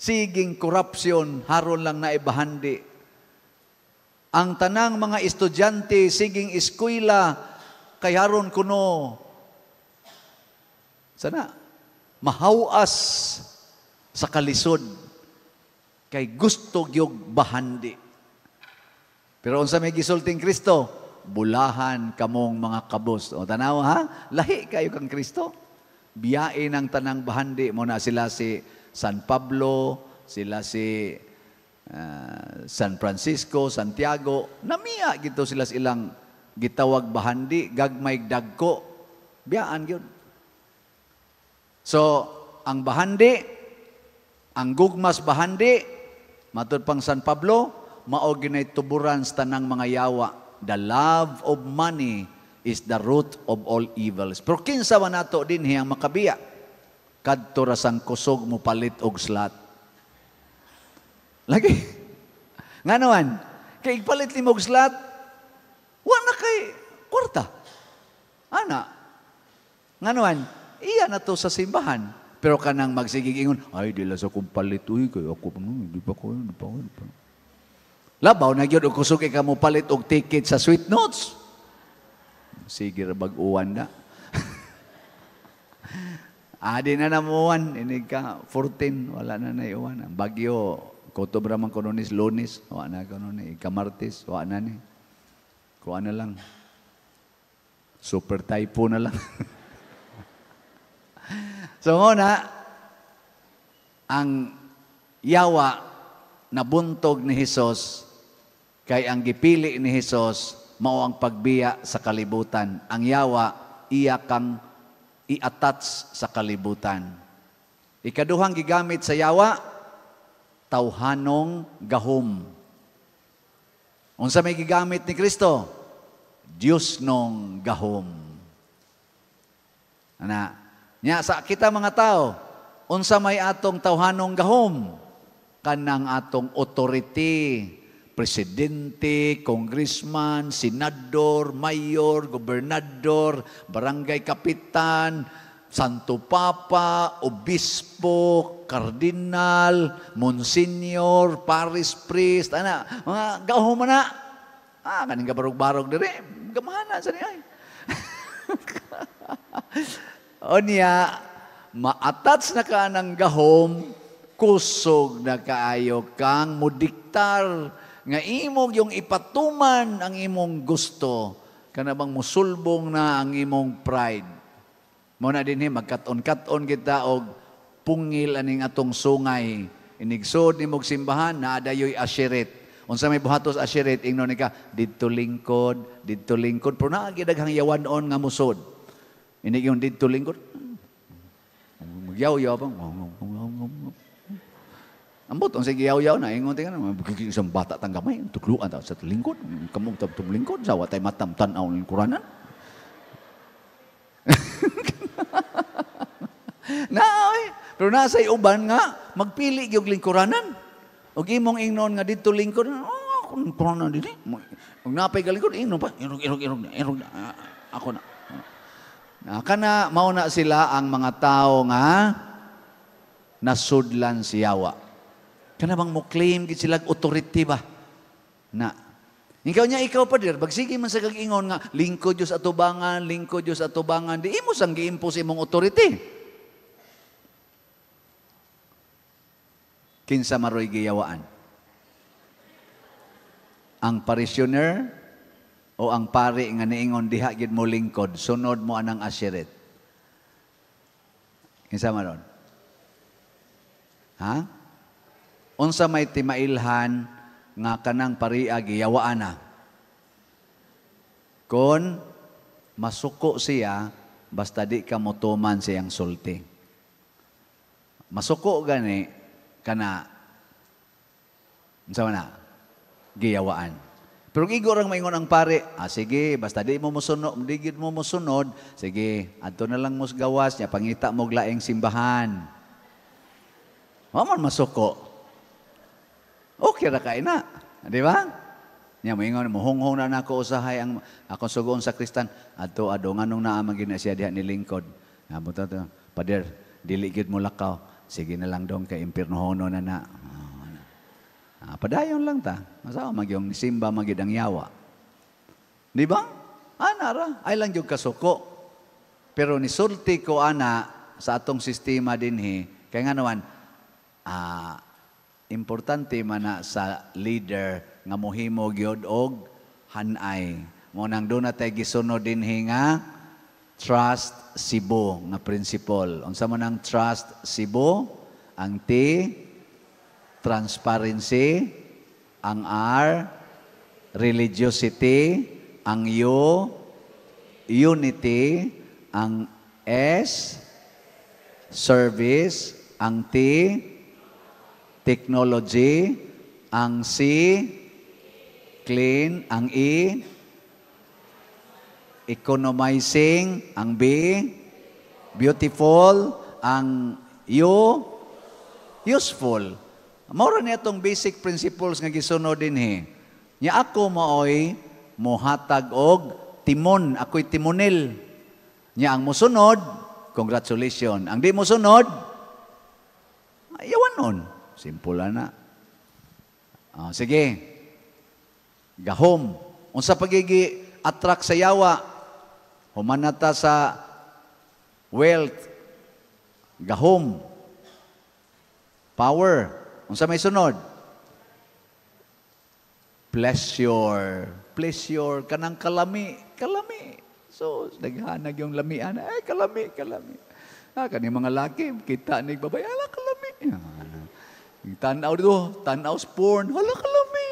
Siging korupsyon, haron lang na ibahandi. Ang tanang mga estudyante, siging eskwela, kay haron kuno, sana, mahawas sa kalisod, kay gusto gyud bahandi. Pero unsa may gisulting Kristo, bulahan kamong mga kabos. O tanaw ha, lahi kayo kang Kristo. Biyain ang tanang bahandi, muna sila si San Pablo, sila si San Francisco, Santiago, namiya gito sila silang gitawag bahandi, gagmay dagko, biyaan yun. So, ang bahandi, ang gugmas bahandi, matud pang San Pablo, mao ginay tuburan sa tanang mga yawa. The love of money is the root of all evils. Pero kinsa man nato din hiyang makabiya. Kadto ra sang kusog mo palit og slat. Lagi. Nganoan, kay palit ni mo og slat, wa na kay kwarta. Ana. Nganoan, iya na to sa simbahan. Pero kanang magsigig ingon, ay dila sa kong palit uy kay ako di pa ko. Labaw na gyud og kusog ka mo palit og ticket sa Sweet Notes. Sige ra bag-uwan na. Adi na namuwan, inig ka, 14, wala na naiuwan. Ang Bagyo, Kotobra man kunonis, Lunes, wala na kunonis, Ikamartes, wala na ni. Kuha na lang. Super typo na lang. So, muna, ang yawa na buntog ni Jesus, kay ang gipili ni Jesus, mao ang pagbiya sa kalibutan. Ang yawa, iya kang i-attach sa kalibutan. Ikaduhang gigamit sa yawa, tawhanong gahom. Unsa may gigamit ni Kristo? Diyos nong gahom. Ana, nya sa kita mga tao, unsa may atong tawhanong gahom? Kanang atong authority, presidente, congressman, senador, mayor, gobernador, barangay kapitan, santo papa, obispo, kardinal, monsignor, parish priest, ana, mga gahom na. Kaning gabarog-barog dire, gamana sa niya. O niya, ma-attach na ka ng gahom, kusog na kaayo kang mudiktar, nga imong yung ipatuman ang imong gusto, kana bang musulbong na ang imong pride. Muna din magkaton-katon kita og pungil aning atong sungay. Inigsod ni mog simbahan na adayoy asyeret. Unsa may buhatos asyeret ingnon ka didto lingkod. Pero naa gidaghang yawan-on nga musod. Inig yung didto lingkod. Magyaw-yaw bang. Ambot, ang sige yaw-yaw na, ingon tingnan, magiging isang bata tanggamay, tukluan ta sa lingkod, kamong tabtong lingkod, sawa tayo matam tanaw ng Quranan. Pero nasa uban nga, magpili yung lingkuranan. ug imong ingnon nga dito lingkod, ako na dito. Ug napay galingkod, ingnon pa, irog na. Ako na. Kana mao na sila ang mga tao nga nasudlan si Yawa. Kana bang mo claim gid sila authority ba? Na ikaw pa dir, bagsige man sa kag-ingon nga lingkod Dios atubangan, lingkod Dios atubangan, di imo sang gi-impose imong authority. Kinsa maroy giyawaan? Ang parishioner o ang pari nga niingon diha gid mo lingkod, sunod mo anang asyeret. Kinsa maron? Ha? Unsa may timailhan nga kanang paria giyawaan na? Kon masuko siya, basta di ka motuman siyang sulti. Masuko gani, kana, unsa man na? Giyawaan. Pero igo rang maingon ang pare, sige, basta di mo musunod, digid mo musunod, sige, adto na lang mos gawas niya, pangita mo laing simbahan. Maman masuko. Okay ra kay na, di ba? Nya moingon mohonghong na nako usahay ang akong sugoon sa Kristan, adto nganong naa man gina siya diha ni lingkod. Nabuta to, pader, dili gid mo lakaw. Sige na lang dong kay impiernohono na. Padayon lang ta. Masawa magyong simba magid ang Yawa. Di ba? Ana ra, ay lang yung kasuko. Pero nisulti ko ana sa atong sistema dinhi, kay nga naman, importante man na sa leader nga mohimo gyud og hanay. Mo nang do na tay gisunod dinhi nga trust Cebu nga principle. Unsa man ang trust Cebu? Ang T, transparency, ang R, religiosity, ang U, unity, ang S, service, ang T, technology, ang C, clean, ang E, economizing, ang B, beautiful, ang U, useful. Maura niya itong basic principles nga gisunod dinhi. Nya ako maoy mohatag og timon, ako'y timonel. Nya ang mosunod, congratulations. Ang di mosunod, ayawanon. Simple na. Sige. Gahom. Unsa pagigi attract sa Yawa? Humanata sa wealth. Gahom. Power. Unsa may sunod? Pleasure. Pleasure. Kanang kalami. Kalami. So, naghanag yung lamian. Ay, kalami. Kani mga laki, kita ni babay, ala kalami. Tanaw dito, tanaw porn, hala kalami.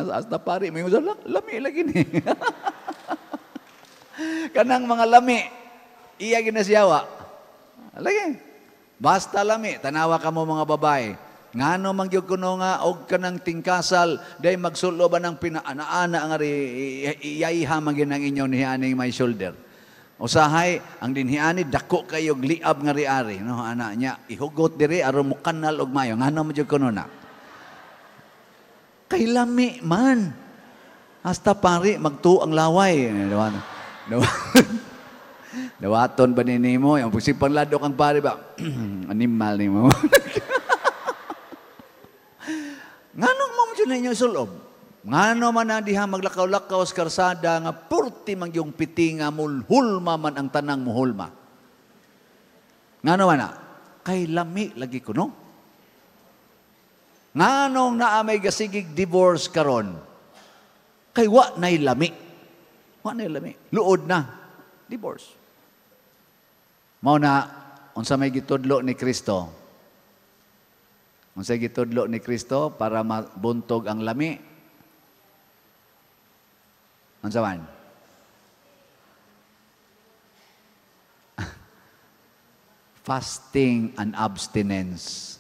Hasta pari, may usap, lami lagi ni. Kanang mga lami, iya ginasyawa. Lagi. Basta lami, tanawa ka mo mga babae. Ngano mangyog kuno nga og kanang tingkasal day magsulo ba ng pinaana nga iyaiha magin ang inyo ni aning my shoulder. Usahay ang dinhiani dako kayo liab nga riari no ana nya ihugot diri aron mo kanal og mayo ngano mangyog kuno na. Kay lami man. Hasta pari magtuo ang laway. Dawaton ba nimo yung pagsipang ladok ang pari ba animal nimo. Nganong mo dyan ninyo sulob? Ngano man na diha maglakaw-lakaw sa karsada nga purti man yung piti nga mulhulma man ang tanang muhulma. Ngano man na? Kay lami lagi ko, no? Nganong naamay gasigig divorce karon? Kay wa na'y lami. Wa na'y lami. Luod na. Divorce. Mao na, unsa may gitudlo ni Kristo? Unsay gitudlo ni Kristo para mabuntog ang lami? Unsa man? Fasting and abstinence.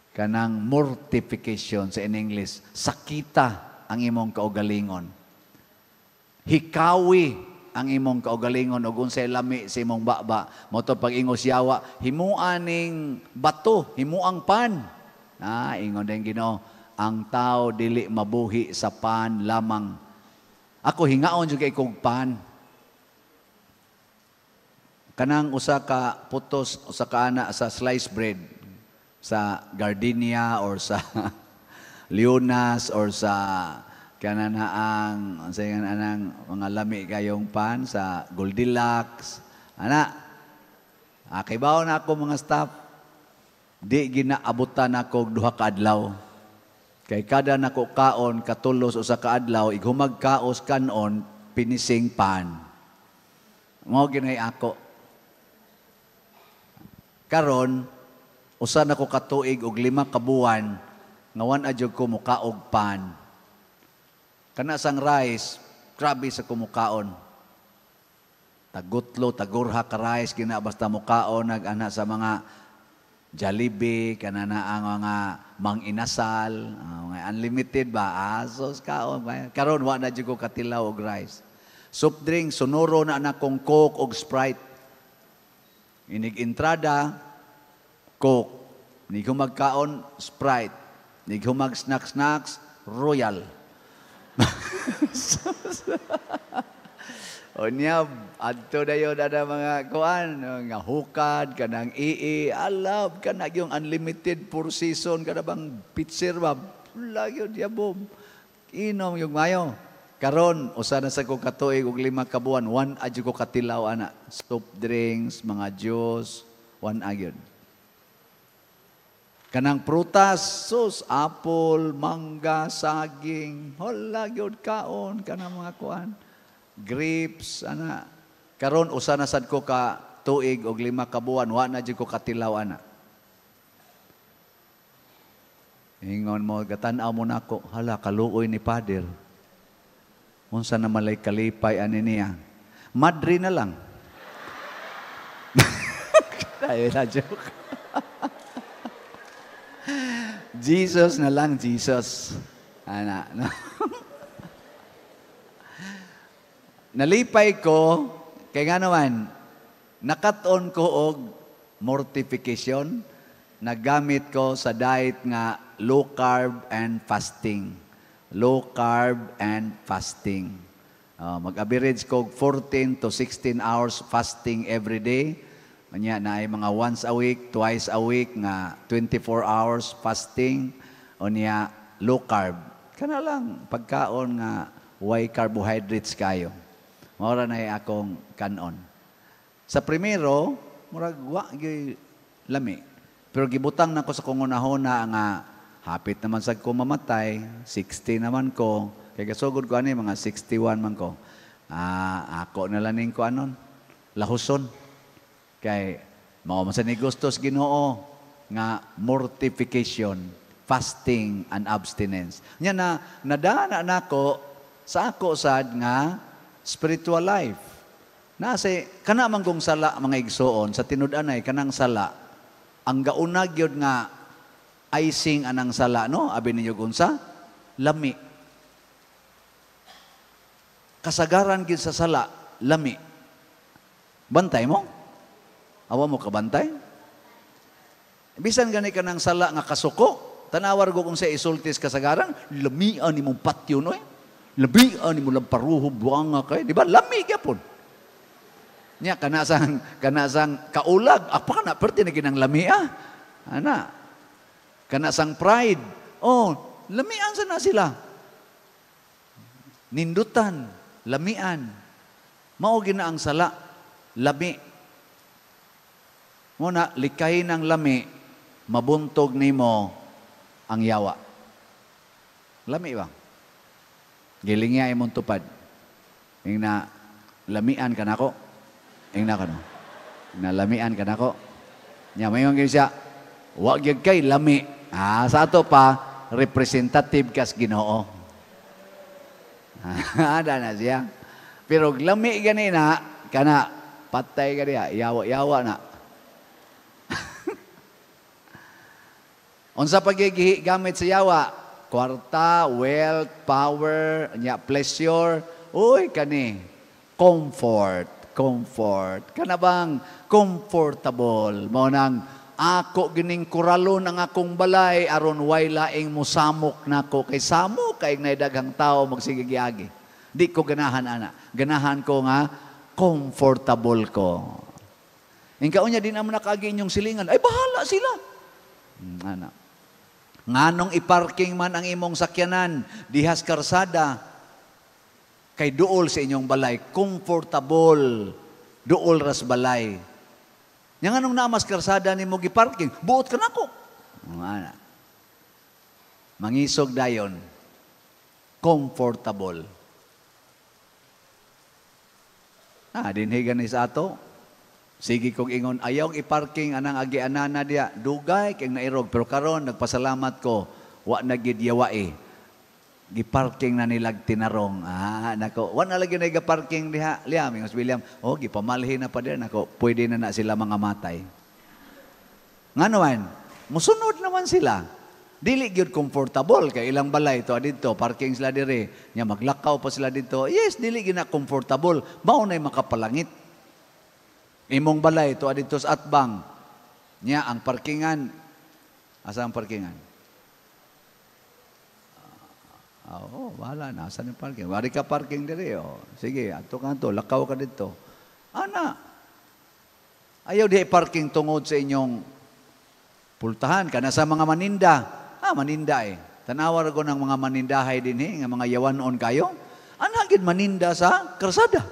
Kanang mortification sa in English. Sakita ang imong kaugalingon. Hikawi ang imong kaugalingon ug unsay lami sa imong baba. Mo to pag ingos Yawa, himuan ning bato, himuang pan. Ingon din Ginoo, ang tao dili mabuhi sa pan lamang. Ako hingaon jud kay kog pan. Kanang usa ka putos, usa ka ana sa sliced bread sa Gardenia or sa Leonas or sa kananaang sa anang mga lami kayong pan sa Goldilocks. Kay bawo na ako mga staff. Di ginaabutan ako duha ka adlaw. Kay kada nako kaon katulos usa ka adlaw ighumag kaos kanon pinising pan. Mao ginay ako. Karon usa nako ka tuig og 5 ka buwan ngawan adyo ko mukaog pan. Kana sang rice, grabe sa kumukaon. Tagutlo, tagurha ka rice gina basta mukaon nag-ana sa mga Jollibee, kanana ang mga manginasal, mga unlimited ba? Asos kaon. Karon wa na jud ko katilaw og rice. Soft drink, sunuro na kong Coke og Sprite. Inig entrada, Coke. Nig humagkaon, Sprite. Nig humag snacks, Royal. O niya, adto na yun na mga kuan, nga hukad, kanang alab, kanang yung unlimited for season, kanang bang pitser ba, pula yun, yabom. Inom yung mayo. Karon, usa na sa ko katuig og 5 ka buwan, 1 adyo ko katilaw ana. Soft drinks, mga juice, 1 agyon. Kanang prutas, sus, apple, mangga, saging, hala gyud kaon, kanang mga kuan. Grapes, ana. Karon usa na sad ko ka tuig og 5 ka buwan, wa na jud ko katilaw ana. Ingon mo, gatan-aw mo nako, hala kaluoy ni Pader. Unsa na malay kalipay ani niya. Madri na lang. Ay na joke. Jesus na lang, Jesus. Ana, no? Nalipay ko, kay nga naman, nakaton ko og mortification, nagamit ko sa diet nga low carb and fasting. Low carb and fasting. Mag-average ko 14 to 16 hours fasting every day. Kanya na ay mga once a week, twice a week, nga 24 hours fasting. O niya, low carb. Kana lang, pagkaon nga way carbohydrates kayo. Maura na akong kanon. Sa primero, murag wa gyud lami. Pero gibutang nako sa kungunahona nga hapit naman sad ko mamatay, 60 naman ko. Kay gasugod ko ani mga 61 man ko. Ako na lang ning ko anon, lahuson. Kay mao man sa ni gustos Ginoo nga mortification, fasting and abstinence. Nya na nadana nako sa ako sad nga spiritual life. Nasi, kana man kong sala, mga igsoon, sa tinud-anay, kanang sala, ang gaunag yun nga, icing anang sala, no? Abi ninyo unsa? Lami. Kasagaran gid sa sala, lami. Bantay mo? Awa mo ka bantay? Bisan gani ka ng sala nga kasuko, tanawar ko kung sa isultis kasagaran, lamian ni mong patyo, no eh? Labian ni mo lang paruho buanga kay, di ba? Lami gyapon. Nya kanasang kaulag, apa na perti na ginang lamia. Ana. Kanasang pride. Oh, lamian sa na sila. Nindutan, lamian. Mao gina ang sala, lami. Muna likay ng lami, mabuntog nimo ang yawa. Lami ba? Gilingi imong tupad. Ing na lamian ka nako. Ing na kano. Na lamian ka nako. Nya mayon gyud siya. Wa gyud kay lami. Sa ato pa representative kas Ginoo. Ada na siya. Pero lami gani na kana patay ka diya, yawa-yawa na. Unsa pagigihi gamit sa yawa? Kwarta, wealth, power, pleasure, uy, kani, comfort. Kana bang comfortable? Mo nang ako gining kuralon ang akong balay aron way laing musamok nako kay samok kay naidaghang tao magsigigiagi. Di ko ganahan ana. Ganahan ko nga comfortable ko. Ingkaon niya din naman nakagi inyong silingan. Ay bahala sila. Ana. Nganong iparking man ang imong sakyanan dihas karsada kay duol sa inyong balay, comfortable duol ras balay. Yang anong namas karsada nimo giparking, buot ka nako. Ana. Mangisog dayon. Comfortable. Dinhigan ni sa ato. Sige kong ingon, ayaw iparking anang agianana diya. Dugay kay nairog. Pero karon nagpasalamat ko, wa na gid yawai. Giparking na nilag tinarong. Nako, wa na lagi na iga-parking diha. Liam, Ingos William, gipamalhin na pa din. Nako, pwede na sila mga matay. Nga naman, musunod naman sila. Dili gyud comfortable kay ilang balay to adito parking sila dire nya maglakaw pa sila dito. Yes, dili gyud na comfortable. Mao nay makapalangit. Imong balay to adito sa atbang nya ang parkingan asa ang parkingan? Wala na asa ang parking. Wari ka parking dire Sige, ato kanto lakaw ka dito. Ana. Ayaw di parking tungod sa inyong pultahan kana sa mga maninda. Maninda Tanawar ko ng mga manindahay din nga mga yawanon kayo. Anagid maninda sa karsada.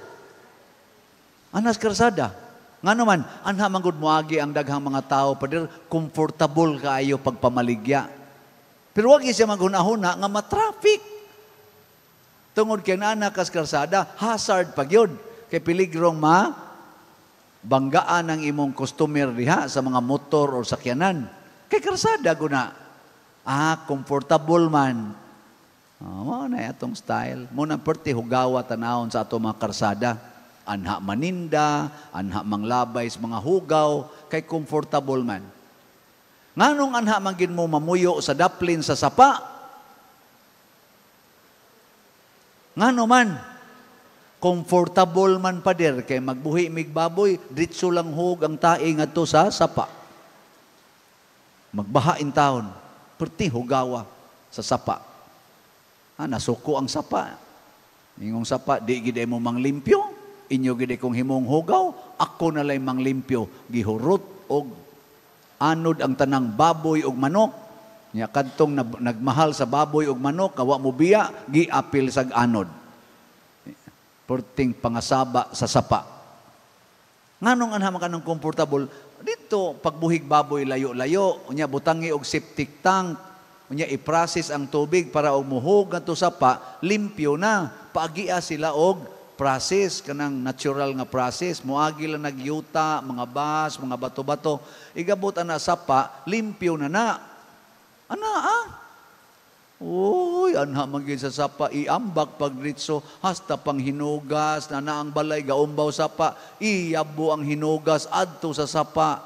Anas karsada. Nga naman, anha manggod moagi ang daghang mga tao pader comfortable kaayo pagpamaligya. Pero wag siya maghuna-huna nga matraffic. Tungod kay nana kas karsada, hazard pagyod kay piligrong banggaan ang imong customer diha sa mga motor o sakyanan. Kay karsada guna. Comfortable man. Na atong style. Muna perti hugawa tanawon sa ato mga karsada. Anha maninda, anha manglabay sa mga hugaw, kay comfortable man. Nganong anha mangin mo mamuyo sa daplin sa sapa? Ngano man, comfortable man pader, kay magbuhi migbaboy, ditso lang hug ang taing ato sa sapa. Magbahain taon. Perti hugawa sa sapa. Nasuko ang sapa. Ingong sapa, di gid mo manglimpyo. Inyo gid kong himong hugaw. Ako na lay manglimpyo. Gihurot og anod ang tanang baboy og manok. Nya kadtong nagmahal sa baboy og manok, kawa mo biya, giapil sag anod. Perting pangasaba sa sapa. Nganong anha man kanang comfortable? Dito, pagbuhig baboy layo-layo, unya butangi og septic tank, unya i-process ang tubig para og muhog ngadto sapa, limpyo na. Paagia sila og process kanang natural nga process, moagi lang nagyuta, mga bas, mga bato-bato. Igabot ana sapa, limpyo na na. Anha magin sa sapa, iambak pagritso, hasta pang hinugas, na ang balay, gaumbaw sapa, iyabo ang hinugas, adto sa sapa.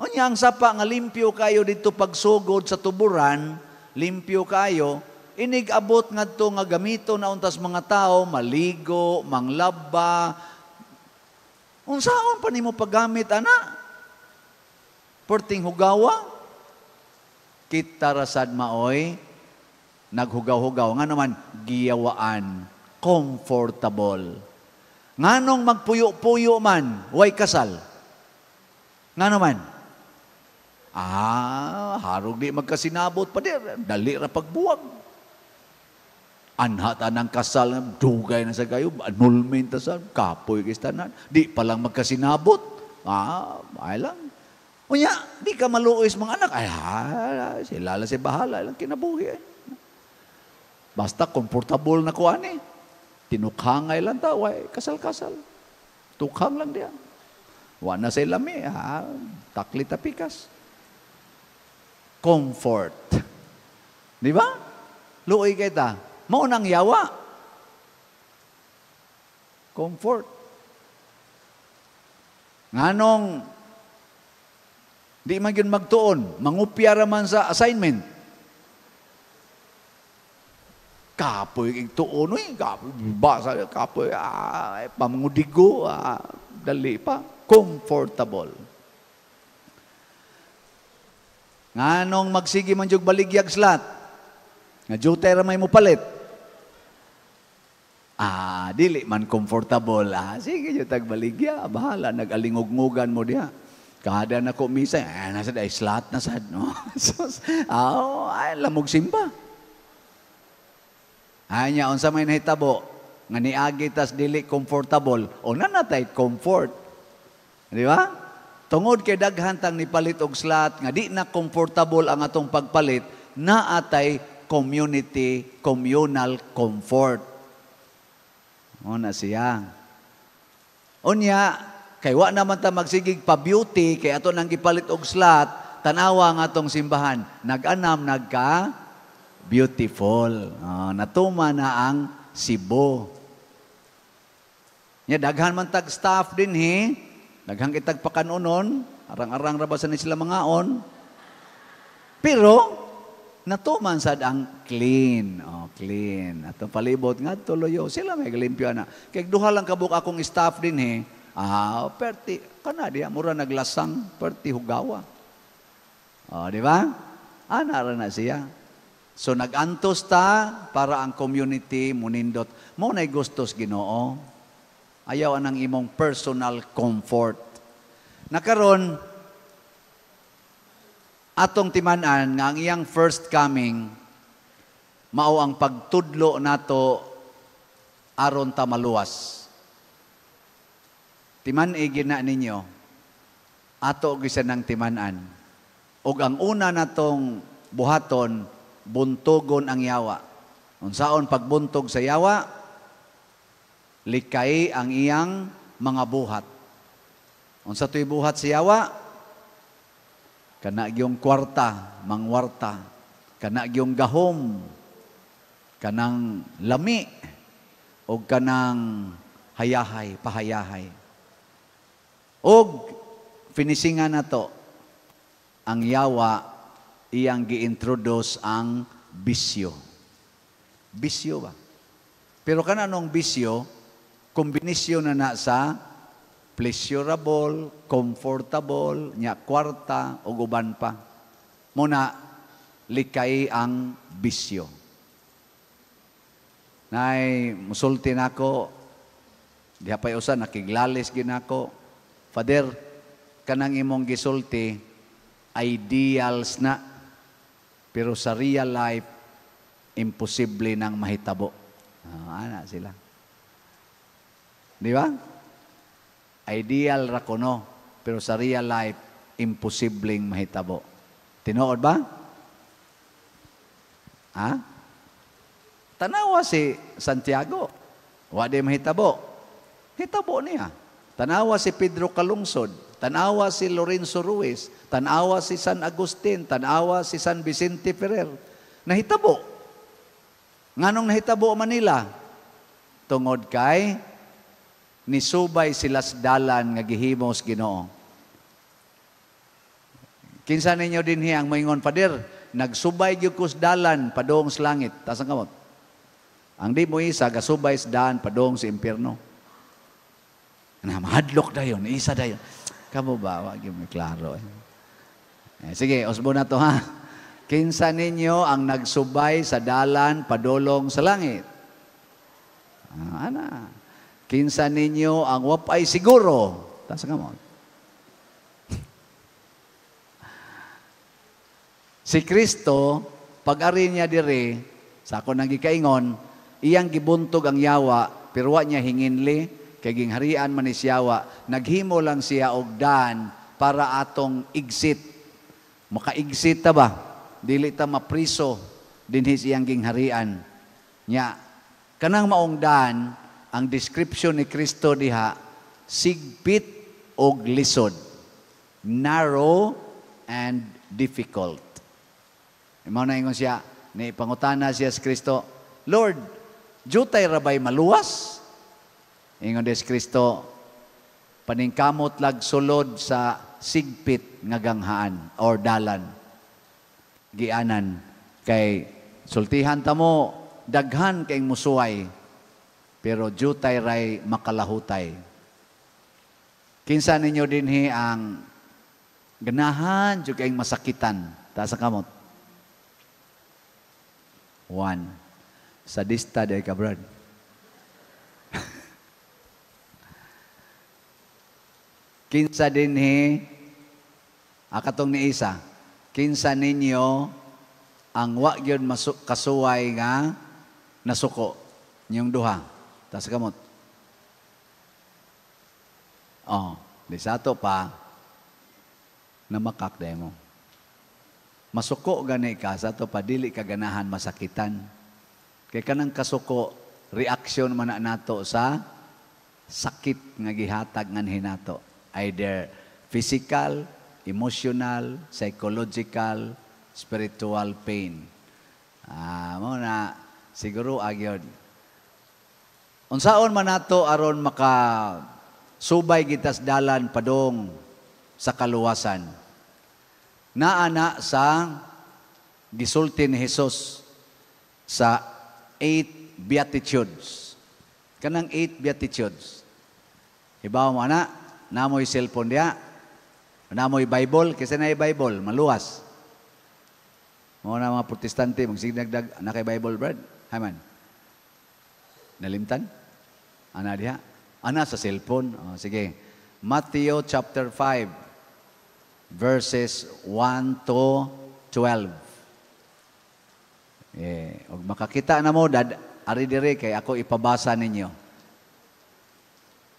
Unya ang sapa nga limpyo kayo dito pagsugod sa tuburan, limpyo kayo, inigabot ngadto nga gamito na untas mga tao, maligo, manglaba. Unsaon pa nimo paggamit, ana? Perting hugawa? Kita rasad maoy, naghugaw-hugaw. Nga naman, giyawaan, comfortable. Nganong magpuyo-puyo man, way kasal. Nga naman, harog di magkasinabot pa dir, dali ra pagbuwag. Anhata ng kasal, dugay na sa kayo, annulment sa kapoy kistanan, di palang magkasinabot. Ay lang. Unya, di ka maluoy mga anak, sila lang si bahala, lang kinabuhi. Basta comfortable na ko ani. Tinukhangay lang ta, kasal-kasal. Tukhang lang diyan. Wa na sa lami, taklit tapikas. Comfort. Di ba? Luoy kay ta. Mao nang yawa. Comfort. Nganong di man gyud magtuon, mangupya ra man sa assignment. Kapoy tuon basa kapoy pamangudigo dali pa comfortable. Nganong magsige man jug baligyag slat. Nga jutay ra may mupalit. Dili man comfortable. Sige jud tag baligya, bahala nagalingog-ngugan mo diha. Kada na ko misa, nasa day slat na sad no. Ay lamog simba. Anya unsa may nahitabo nga niagi tas dili comfortable o nanatay comfort. Di ba? Tungod kay daghan tang nipalit og slat nga di na comfortable ang atong pagpalit, naatay communal comfort. O na siya. Unya, kay wa naman ta magsigig pa beauty kay ato nang gipalit og slat, tanawa nga atong simbahan, nag-anam nagka beautiful. Natuma na ang Cebu. Nya daghan man tag staff din daghang kitag pakanunon, arang-arang ra ba sa ni sila mangaon. Pero natuman sad ang clean. Clean. Atong palibot nga tuloyo sila may limpyo na. Kay duha lang kabuk akong staff din perti kana diya mura naglasang perti hugawa. Di ba? Ana ra na siya. So nagantos ta para ang community munindot. Mo nay gustos Ginoo. Ayaw anang imong personal comfort. Nakaron atong timan-an nga ang iyang first coming mao ang pagtudlo nato aron ta maluwas. Timan-i gina ninyo ato gisa nang timan-an. Og ang una natong buhaton buntogon ang yawa. Unsaon pagbuntog sa yawa? Likay ang iyang mga buhat. Unsa to'y buhat sa yawa? Kana gyung kwarta, mangwarta. Kana gyung gahom. Kanang lami. O kanang hayahay, pahayahay. Og finisingan na to, ang yawa, iyang gi-introduce ang bisyo. Bisyo ba? Pero kananong bisyo, kombinasyon na sa pleasurable, comfortable, nya kwarta, o uban pa. Muna, likay ang bisyo. Nay, musulti nako, diha pa'y usan, nakiglalis ginako. Father, kanang imong gisulti, ideals na, pero sa real life, imposible nang mahitabo. Ana sila. Di ba? Ideal ra kuno, pero sa real life, imposibleng mahitabo. Tinuod ba? Tanawa si Santiago. Wa di mahitabo. Hitabo niya. Tanawa si Pedro Calungsod. Tanawa si Lorenzo Ruiz. Tanawa si San Agustin. Tanawa si San Vicente Ferrer. Nahitabo. Nganong nahitabo Manila? Tungod kay nisubay sila sa dalan nga gihimos Ginoo. Kinsa ninyo din hiyang moingon, Pader, nagsubay gyud ko sa dalan padong sa langit. Tasang kamot. Ang di mo isa gasubay sa daan padong sa impierno. Na mahadlok dayon, isa dayon. Kamo ba wa gyud mo klaro. Sige, usbo na to ha. Kinsa ninyo ang nagsubay sa dalan padulong sa langit? Ana. Kinsa ninyo ang wapay siguro? Tasa ka mo. Si Kristo, pag-ari niya dire, sa ako nang gikaingon, iyang gibuntog ang yawa, pero wa niya hinginli, kay gingharian man ni yawa, naghimo lang siya og daan para atong exit. Maka-exit ta ba? Dili ta mapriso dinhi siyang gingharian. Nya, kanang maong daan, ang description ni Kristo diha, sigpit og lisod. Narrow and difficult. Imaw na ingon siya, pangutana siya sa Kristo, Lord, jutay rabay maluwas? Ingon des Kristo, paningkamot lag sulod sa sigpit nga ganghaan or dalan. Gianan, kay sultihan ta mo, daghan kay musuway, pero jutay ray makalahutay. Kinsa ninyo dinhi ang Ganahan jud kayong masakitan. Taas ang kamot. 1. Sadista day ka, Brad. Kinsa dinhi akatong ni isa. Kinsa ninyo ang wa gyud kasuway nga nasuko niyong duha. Taas ang kamot. Oh, di sato pa na makakday mo. Masuko gani ka, sa to padili ka ganahan masakitan. Kaya kanang kasuko, reaksyon man na nato sa sakit nga gihatag ngan hinato. Either physical, emotional, psychological, spiritual pain. Mo na siguro agyod. Unsaon man nato aron maka subay gitas dalan padong sa kaluwasan. Naana sa gisulti ni Jesus sa 8 Beatitudes. Kanang 8 Beatitudes. Hibaw mo na, namoy cellphone diya, namoy Bible, kasi na Bible, maluwas. Mga na mga protestante, magsignagdag, na kay Bible, Brad? Haman. Nalimtan? Ana diya? Ana sa cellphone? Oh, sige. Matthew chapter 5. Verses 1 to 12. Og makakita na mo, ari dire kay ako ipabasa ninyo.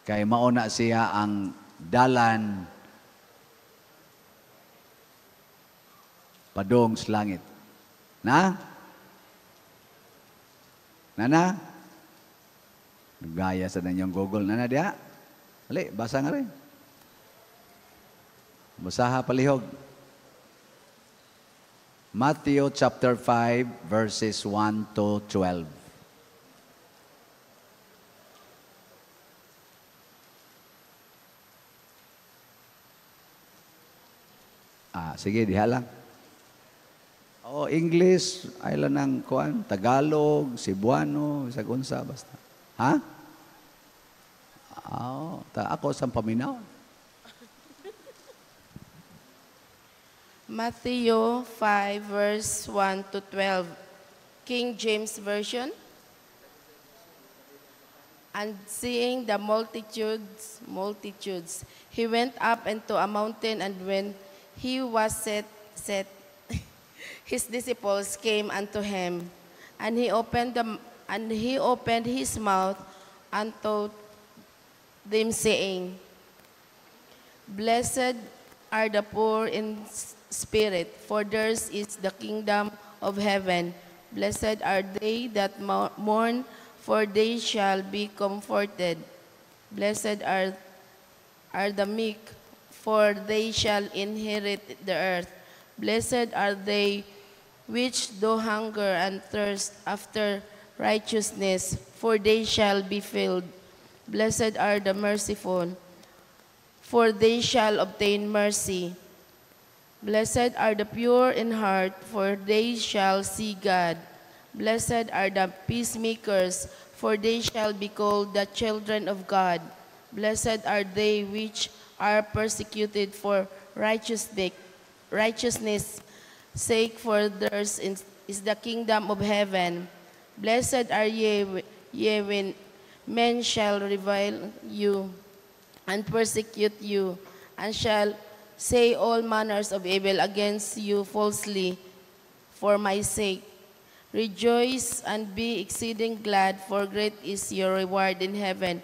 Kay mauna siya ang dalan padong sa langit. Na? Nana? Gaya sa nanyong Google. Nana diya? Ali, basa nga rin. Basaha palihog. Matthew chapter 5 verses 1 to 12. Sige, diha lang. English, ay lang ng kuan, Tagalog, Cebuano, Sagunsa, basta. Ha? Ako sa paminaw. Matthew 5, verse 1 to 12, King James Version. And seeing the multitudes, he went up into a mountain, and when he was set, his disciples came unto him, and he opened his mouth unto them, saying, Blessed are the poor in spirit, for theirs is the kingdom of heaven. Blessed are they that mourn, for they shall be comforted. Blessed are the meek, for they shall inherit the earth. Blessed are they which do hunger and thirst after righteousness, for they shall be filled. Blessed are the merciful, for they shall obtain mercy. Blessed are the pure in heart, for they shall see God. Blessed are the peacemakers, for they shall be called the children of God. Blessed are they which are persecuted for righteousness' sake, for theirs is the kingdom of heaven. Blessed are ye when men shall revile you and persecute you, and shall say all manners of evil against you falsely for my sake. Rejoice and be exceeding glad, for great is your reward in heaven.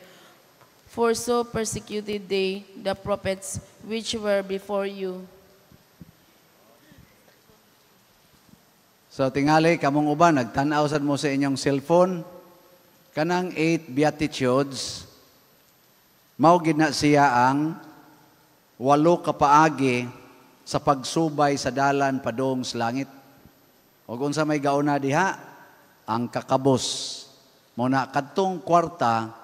For so persecuted they the prophets which were before you. So tingali, kamong uban, nagtanaw sad mo sa inyong cellphone, kanang 8 Beatitudes, maugid na siya ang 8 kapaagi sa pagsubay sa dalan padong sa langit. O kung sa may gauna diha, ang kakabos. Muna kadtong kwarta,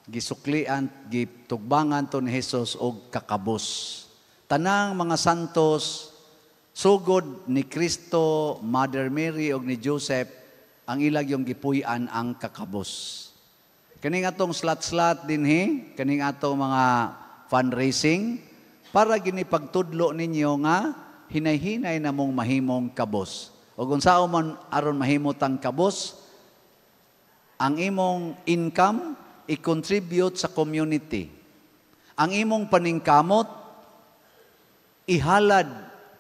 gisuklian, gitugbangan to ni Jesus og kakabos. Tanang mga santos, sugod ni Kristo, Mother Mary og ni Joseph, ang ilag yung gipuy-an ang kakabos. Kaning atong slat-slat dinhi, kaning atong mga fundraising, para ginipagtudlo ninyo nga hinay-hinay na mong mahimong kabos. O kung saan man aron mahimutang kabos, ang imong income i-contribute sa community. Ang imong paningkamot ihalad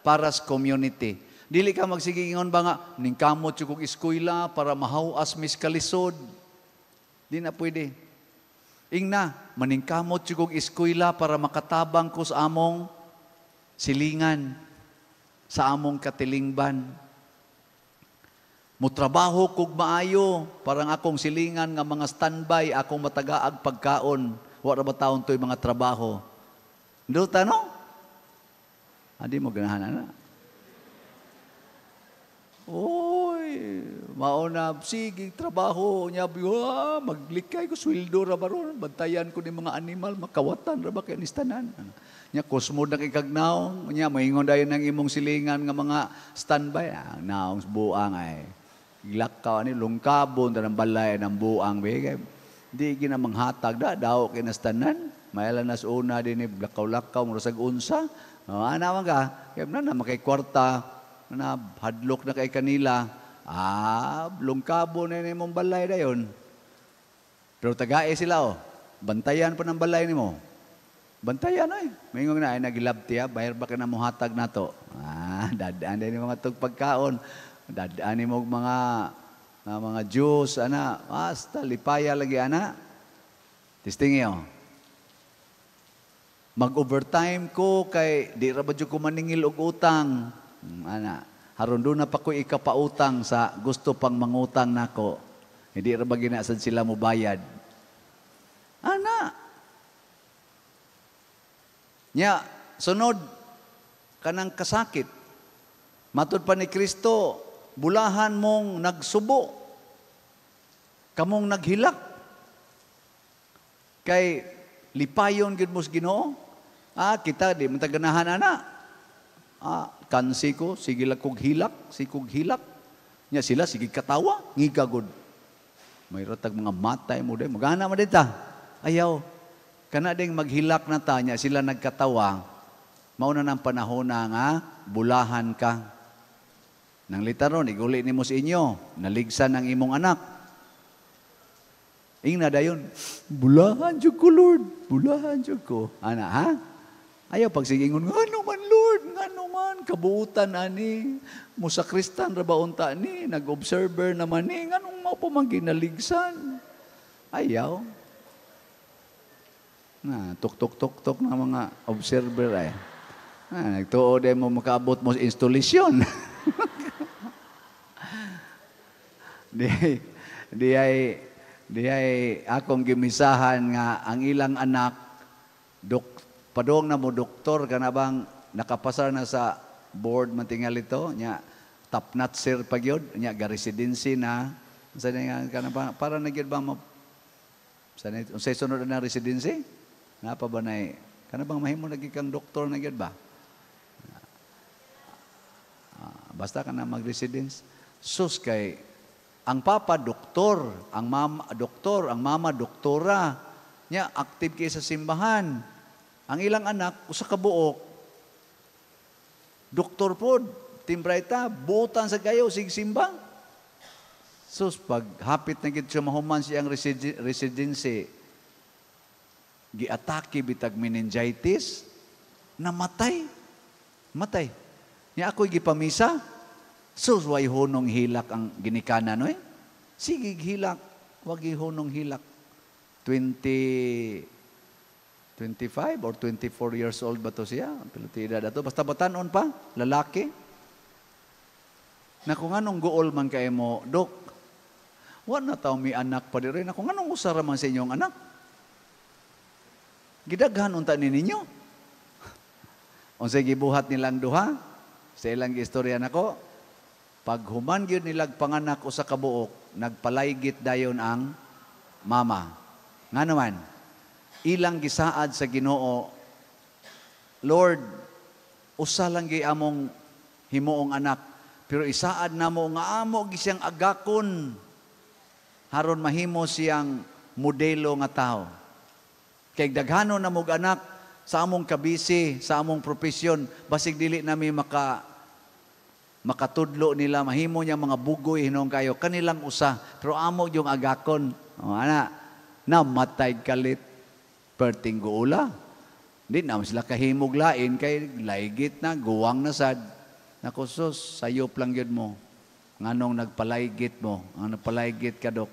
para sa community. Dili ka magsigingon ba nga, ningkamot yung kong eskwela para mahawas miskalisod. Di na pwede. Ingna, maningkamot yung kong eskwela para makatabang ko sa among silingan, sa among katilingban. Mutrabaho kog maayo, parang akong silingan nga mga standby, akong matagaag pagkaon. Wala ba taon to'y mga trabaho? Doon tanong? Hindi mo ganahan na. Oy, mauna, sige, trabaho niya, maglikay ko, sweldo ra ba ron, bantayan ko ni mga animal, makawatan ra ba kaya nistanan. Nya kusmo na kikagnaw, nya maingon dayon ng imong silingan nga mga standby, naong buang ay lakaw ni lungkabon tanang balay ng buang bigay. Di gina manghatag daw kinastanan, mayala nas una din ni lakaw-lakaw mo sa unsa. Ana man ka, kay na makay kwarta na hadlok na kay kanila, lungkabo na ni mong balay dayon. Pero tagae sila bantayan pa ng balay ni mo. Bantayan Mayroon na ay nagilabti bayar ba ka na mo hatag na to? Dadaan din mga tug pagkaon. Dadaan ni mo mga juice, basta lipaya lagi, Testing Mag-overtime ko kay di ra ba ko maningil og utang. Haron doon na pa ko ikapautang sa gusto pang mangutang nako. Hindi ra ba ginasad sila mo bayad. Nya, sunod, kanang kasakit. Matod pa ni Kristo, bulahan mong nagsubo. Kamong naghilak. Kay lipayon gid mos Ginoo. Kita di mataganahan kansi ko, sige lang kog hilak, Nya sila, sige katawa, ngigagod. May ratag mga matay mo din. Magana mo dita. Ayaw. Kana ding maghilak na ta, nya sila nagkatawa. Mauna ng panahon na nga, bulahan ka. Nang litaron, iguli ni mo sa inyo, naligsan ang imong anak. Ingna dayon, bulahan jud ko, Lord. Bulahan jud ko. Ayaw pagsigingon, ngano man Lord, ngano man, kabuutan ani, musakristan ra ba unta ni, nag-observer naman ni, nganong mo pa man ginaligsan. Ayaw. Tuk-tuk-tuk-tuk na mga observer ay. Nagtuo din mo makaabot mo sa instalasyon. Di ay akong gimisahan nga ang ilang anak padong na mo doktor ka na bang nakapasar na sa board man tingal ito nya top notch sir pagyod nya ga residency na sa nga kana ba para nagyud ba mo sa unsay sunod na residency na pa ba nay kana bang mahimo nagikang doktor na gyud ba basta kana mag-residence sus kay ang papa doktor, ang mama doktora nya active kay sa simbahan. Ang ilang anak, usa ka buok, doktor pod, timbrayta, buutan sa kayo, sigsimba. Sus, pag hapit na gid siya mahuman siyang residency, giatake bitag meningitis, namatay. Matay. Niya ako'y gipamisa, sus, way hunong hilak ang ginikanan, Sige, hilak, wag hunong hilak. 25 or 24 years old ba to siya? Pilotida dato. Basta batanon pa, lalaki. Na kung anong gool man kayo mo, Dok, wala na tao may anak pa rin. Na kung anong usara man sa inyong anak? Gidaghan unta ni ninyo. Unsay gibuhat nilang duha, sa ilang istorya nako, pag human gyud nilag panganak usa ka buok, nagpalaygit dayon ang mama. Nga naman, ilang gisaad sa Ginoo, Lord, usa lang gi among himuong anak, pero isaad namo nga amo gi siyang agakon haron mahimo siyang modelo nga tao. Kay daghanon na mog anak, sa among kabisi, sa among profesyon, basig dili nami makatudlo nila, mahimo niya mga bugoy hinong kayo, kanilang usa, pero amo yung agakon, namatay kalit, perting guula. Hindi naman sila kahimog lain, kay laigit na, guwang na sad. Naku sus, sayop lang yun mo. Nganong nagpalaigit mo, ang nagpalaigit ka dok.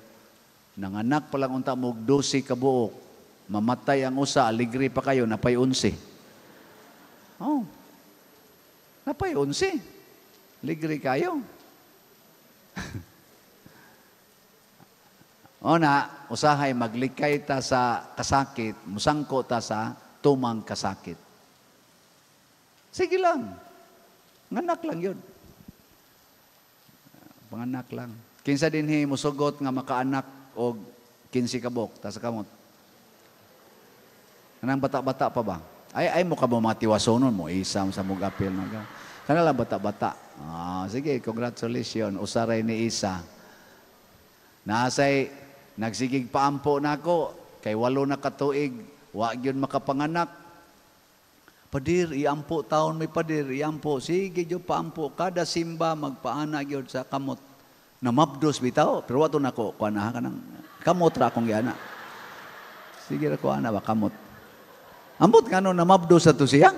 Nanganak pa lang unta mo, 12 ka buok. Mamatay ang usa, aligri pa kayo, napay 11. Oh, napay 11. Ligri kayo. O na, usahay maglikay ta sa kasakit, musangko ta sa tumang kasakit. Sige lang. Nganak lang yun. Panganak lang. Kinsa dinhi musugot nga makaanak og 15 kabok ta sa kamot. Kanang bata-bata pa ba? Ay mo ka mo matiwasonon mo isam sa mong apil na. Kanala bata-bata. Sige, congratulations. Usaray ni Isa. Nasay nagsigig paampo nako kay 8 na katuig, wa gyud makapanganak. Padir, iampo taon may padir, iampo. Sige, gyud paampo. Kada simba magpaana gyud sa kamot. Namabdos bitaw, pero wato nako kuan na kanang kamot ra akong giana. Sige ra kuan na ba kamot. Ambot ngano namabdos sa to siya?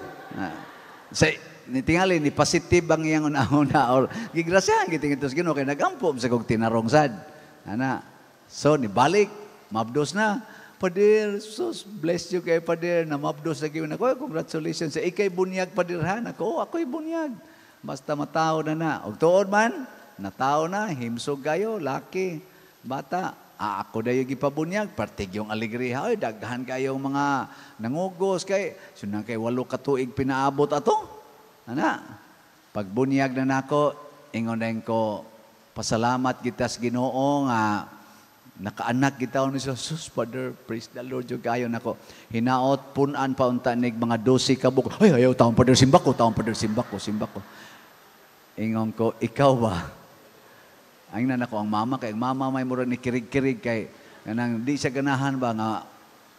Say ni tingali ni positive ang iyang una or gigrasyahan giting itos Ginoo kay nagampo sa kog tinarong sad. Ana. So ni balik mabdos na. Padir, sus, bless you kay Padir na mabdos sa giyon ako. Congratulations sa ikay bunyag Padirhan. Ako, ako'y bunyag. Basta matao na. Og tuod man, natao na, himsog kayo, laki, bata. Ako dayo gipabunyag, partig yung aligriha. Ay, daghan kayong mga nangugos kay, sunang kay 8 katuig pinaabot ato. Ana, pagbunyag na nako, ingon na ko, pasalamat kita sa Ginoo nga nakaanak kita ni Jesus, Father, praise the Lord, yung kayo nako. Hinaot, punan pa unta nig mga 12 kabuk. Ay, ayaw, taong Father, simbako. Ingon ko, ikaw ba? Ang nanako, ang mama, kay ang mama may mura ni kirig-kirig kay, nang di siya ganahan ba nga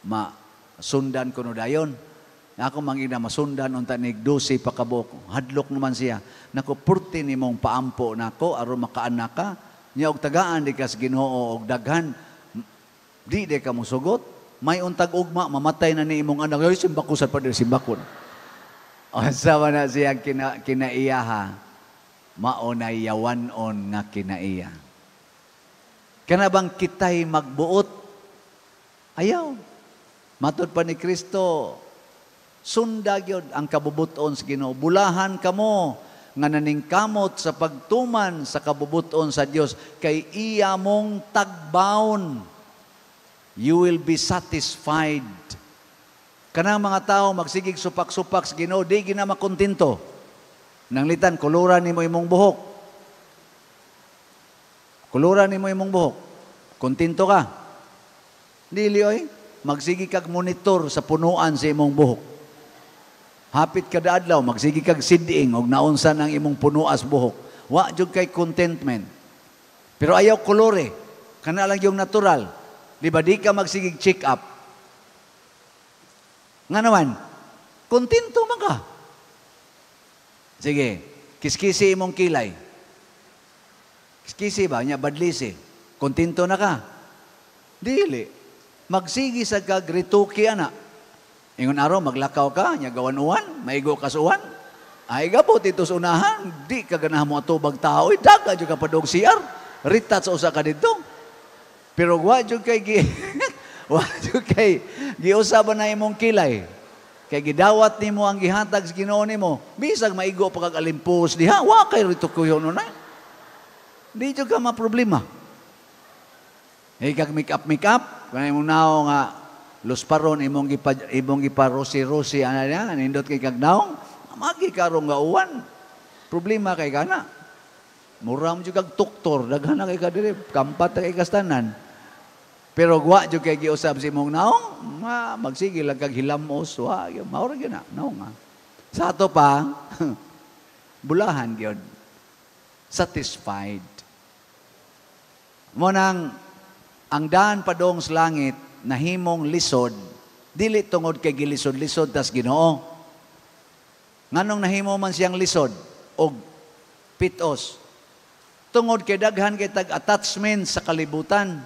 masundan ko no dayon. Ako mangina masundan unta nig 12 pa kabuk. Hadlok naman siya. Nako, purti ni mong paampo nako, aron makaanak ka. Niya og tagaan di ka sa Ginoo og daghan di ka musugot may untag ugma mamatay na ni imong anak ay simbako sa Pader simbakon asawa na siya kinaiyaha maunay yawanon nga kinaiya kana bang kitay magbuot ayaw matud pa ni Kristo sunda gyud ang kabubuton sa Ginoo bulahan kamo nga naningkamot sa pagtuman sa kabubuton sa Dios kay iya mong tagbawon you will be satisfied kanang mga tao magsigig supak-supak sa Ginoo di gina makontento nanglitan kuluran nimo imong buhok kontento ka dili oy magsigi kag monitor sa punuan sa imong buhok hapit kada adlaw magsigi kag siding og naunsa ang imong punuas buhok. Wa jud kay contentment. Pero ayaw kolore. Kana lang yung natural. Di ba di ka magsigig check up? Nga naman, kontento man ka. Sige, kiskisi imong kilay. Kiskisi ba? Nya badlisi. Kontento na ka? Dili. Magsigi sa kag rituki ana. Ingon araw, maglakaw ka, nya gawan uwan, maigo ka sa uwan. Ay gabot ito sa unahan, di ka ganahan mo atubag tao, daga dyan ka padog siyar, ritat sa usa ka dito. Pero wadyo kay, giusaban na imong kilay. Kay gidawat ni mo ang gihatag sa Ginoo nimo, bisag maigo pa kag alimpos diha, wa kay rito ko yun na. Di dyan ka ma-problema. Kag make up, kung mo nao nga, lusparon imong giparosi-rosi ana niya nindot kay kag naong magi karong nga uwan problema kay kana muram jud kag tuktor daghan na kay kadiri kampat kay kastanan pero wa jud kay giusab si imong naong magsige lang kag hilamos wa mao ra gyud na naong sa ato pa bulahan gyud satisfied mo nang ang daan padong sa langit nahimong lisod Dili tungod kay gilisod-lisod tas Ginoo. Nganong nahimo man siyang lisod og pitos? Tungod kay daghan kay tag-attachment sa kalibutan.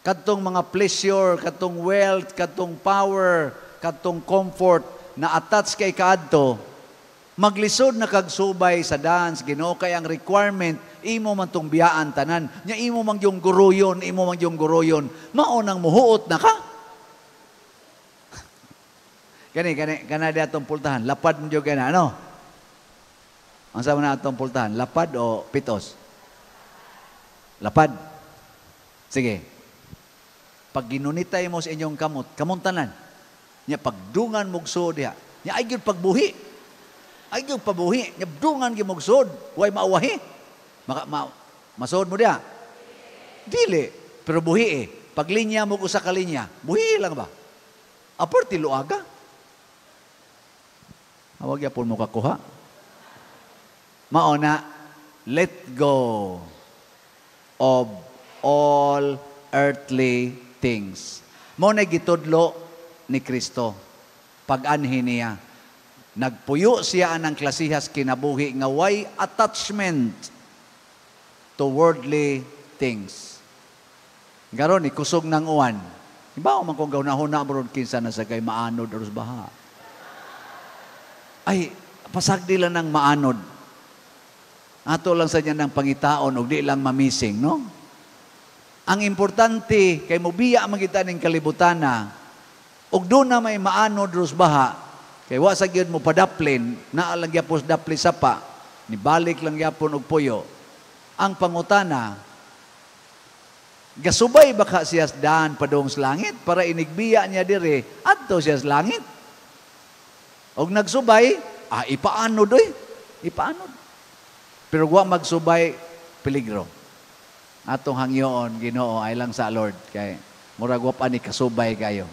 Kadtong mga pleasure, kadtong wealth, kadtong power, kadtong comfort na attach kay kaadto, maglisod na kagsubay sa dance, Ginoo kay ang requirement imo man tong biyaan tanan. Nya imo man yung guruyon, mao nang muhuot na ka. Kana di atong pultahan, lapad mo jud kana ano? Ang sama na atong pultahan, lapad o pitos? Lapad. Sige. Pag ginunitay mo sa inyong kamot, kamuntanan. Nya pagdungan mugsod diha. Nya ay gyud pagbuhi. Ay gyud pabuhi. Nya dungan gyud mugsod, way maawahi. Masod mo diha. Dili, pero buhi eh. Pag linya mo usa ka linya, buhi lang ba? Aporti luaga. Awag yapon mo kakuha. Mao na, let go of all earthly things. Mo na gitudlo ni Kristo. Pag-anhi niya. Nagpuyo siya anang klasihas kinabuhi nga way attachment to worldly things. Garon, ikusog ng uwan. Iba man kung gaunahon na bron kinsa na sa kay maanod aros baha. Ay, pasagdi lang ng maanod. Ato lang sa niya ng pangitaon o di lang mamising, no? Ang importante, kay mubiya magita ng kalibutan na, og doon na may maanod aros baha, kay wa sa gyud mo padaplin, naalang gyapon dapli sapa, ni balik lang gyapon og puyo. Ang pangutana, gasubay baka siya daan padong sa langit para inigbiya niya dire adto siya sa langit. Og nagsubay, ipaanod oy. Ipaanod. Pero wa magsubay peligro. Atong hangyoon Ginoo ay lang sa Lord kay murag wa pa ni kasubay kayo.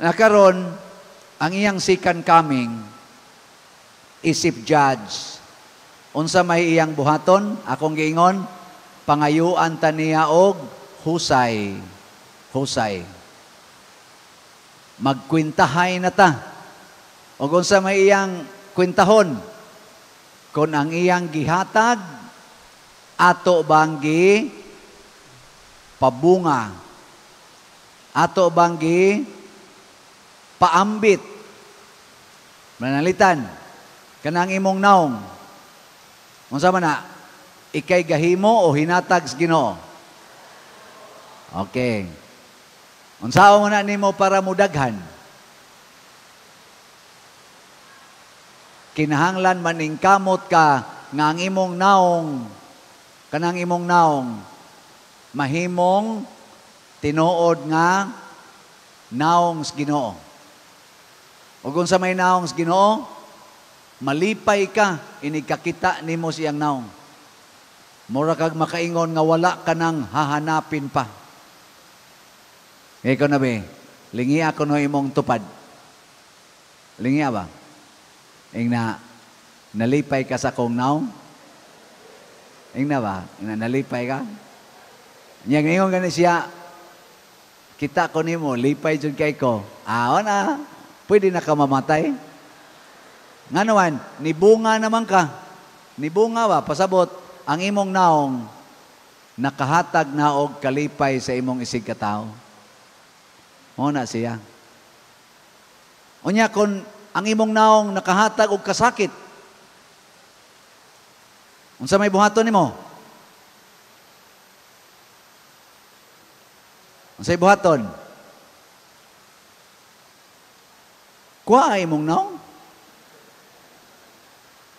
Nakaron ang iyang second coming isip judge. Unsa may iyang buhaton? Akong giingon, pangayuan ta niya og husay. Husay. Magkwintahay na ta. O unsa may iyang kwintahon? Kung ang iyang gihatag, ato banggi pabunga. Ato banggi paambit. Manalitan. Kanang imong naong. Unsa man na? Ikay gahimo o hinatag sa Ginoo? Okay. Unsa mo na nimo para mudaghan? Kinahanglan maningkamot ka nga ang imong naong, kanang imong naong, mahimong tinuod nga naong sa Ginoo. O kung sa may naong sa Ginoo, malipay ka, inikakita nimo siyang naong. Mura kag makaingon nga wala ka nang hahanapin pa. Ikaw na ba? Lingi ako no imong tupad. Lingi ba? Ing na, nalipay ka sa kong naong? Ing na ba? Ing na, nalipay ka? Niyang ingon gani siya, kita ko nimo, lipay jud kay ko. Na, pwede na ka mamatay? Nga naman, nibunga naman ka. Nibunga ba? Pasabot, ang imong naong nakahatag na og kalipay sa imong isig katao. O na siya. Unya kung ang imong naong nakahatag og kasakit, unsa may buhaton nimo? Unsay buhaton? Kuha imong naong?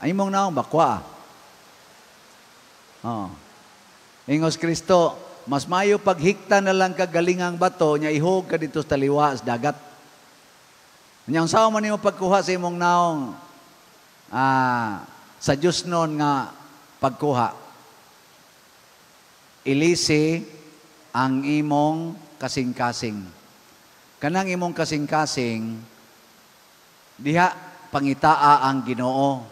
Ay imong naong ba? Kuha. Ingos Kristo, mas mayo paghikta na lang kagalingang bato, nya ihog ka dito sa taliwa sa dagat. Nya unsa man nimo pagkuha sa imong naong sa Dios noon nga pagkuha. Ilisi ang imong kasing-kasing. Kanang imong kasing-kasing diha pangitaa ang Ginoo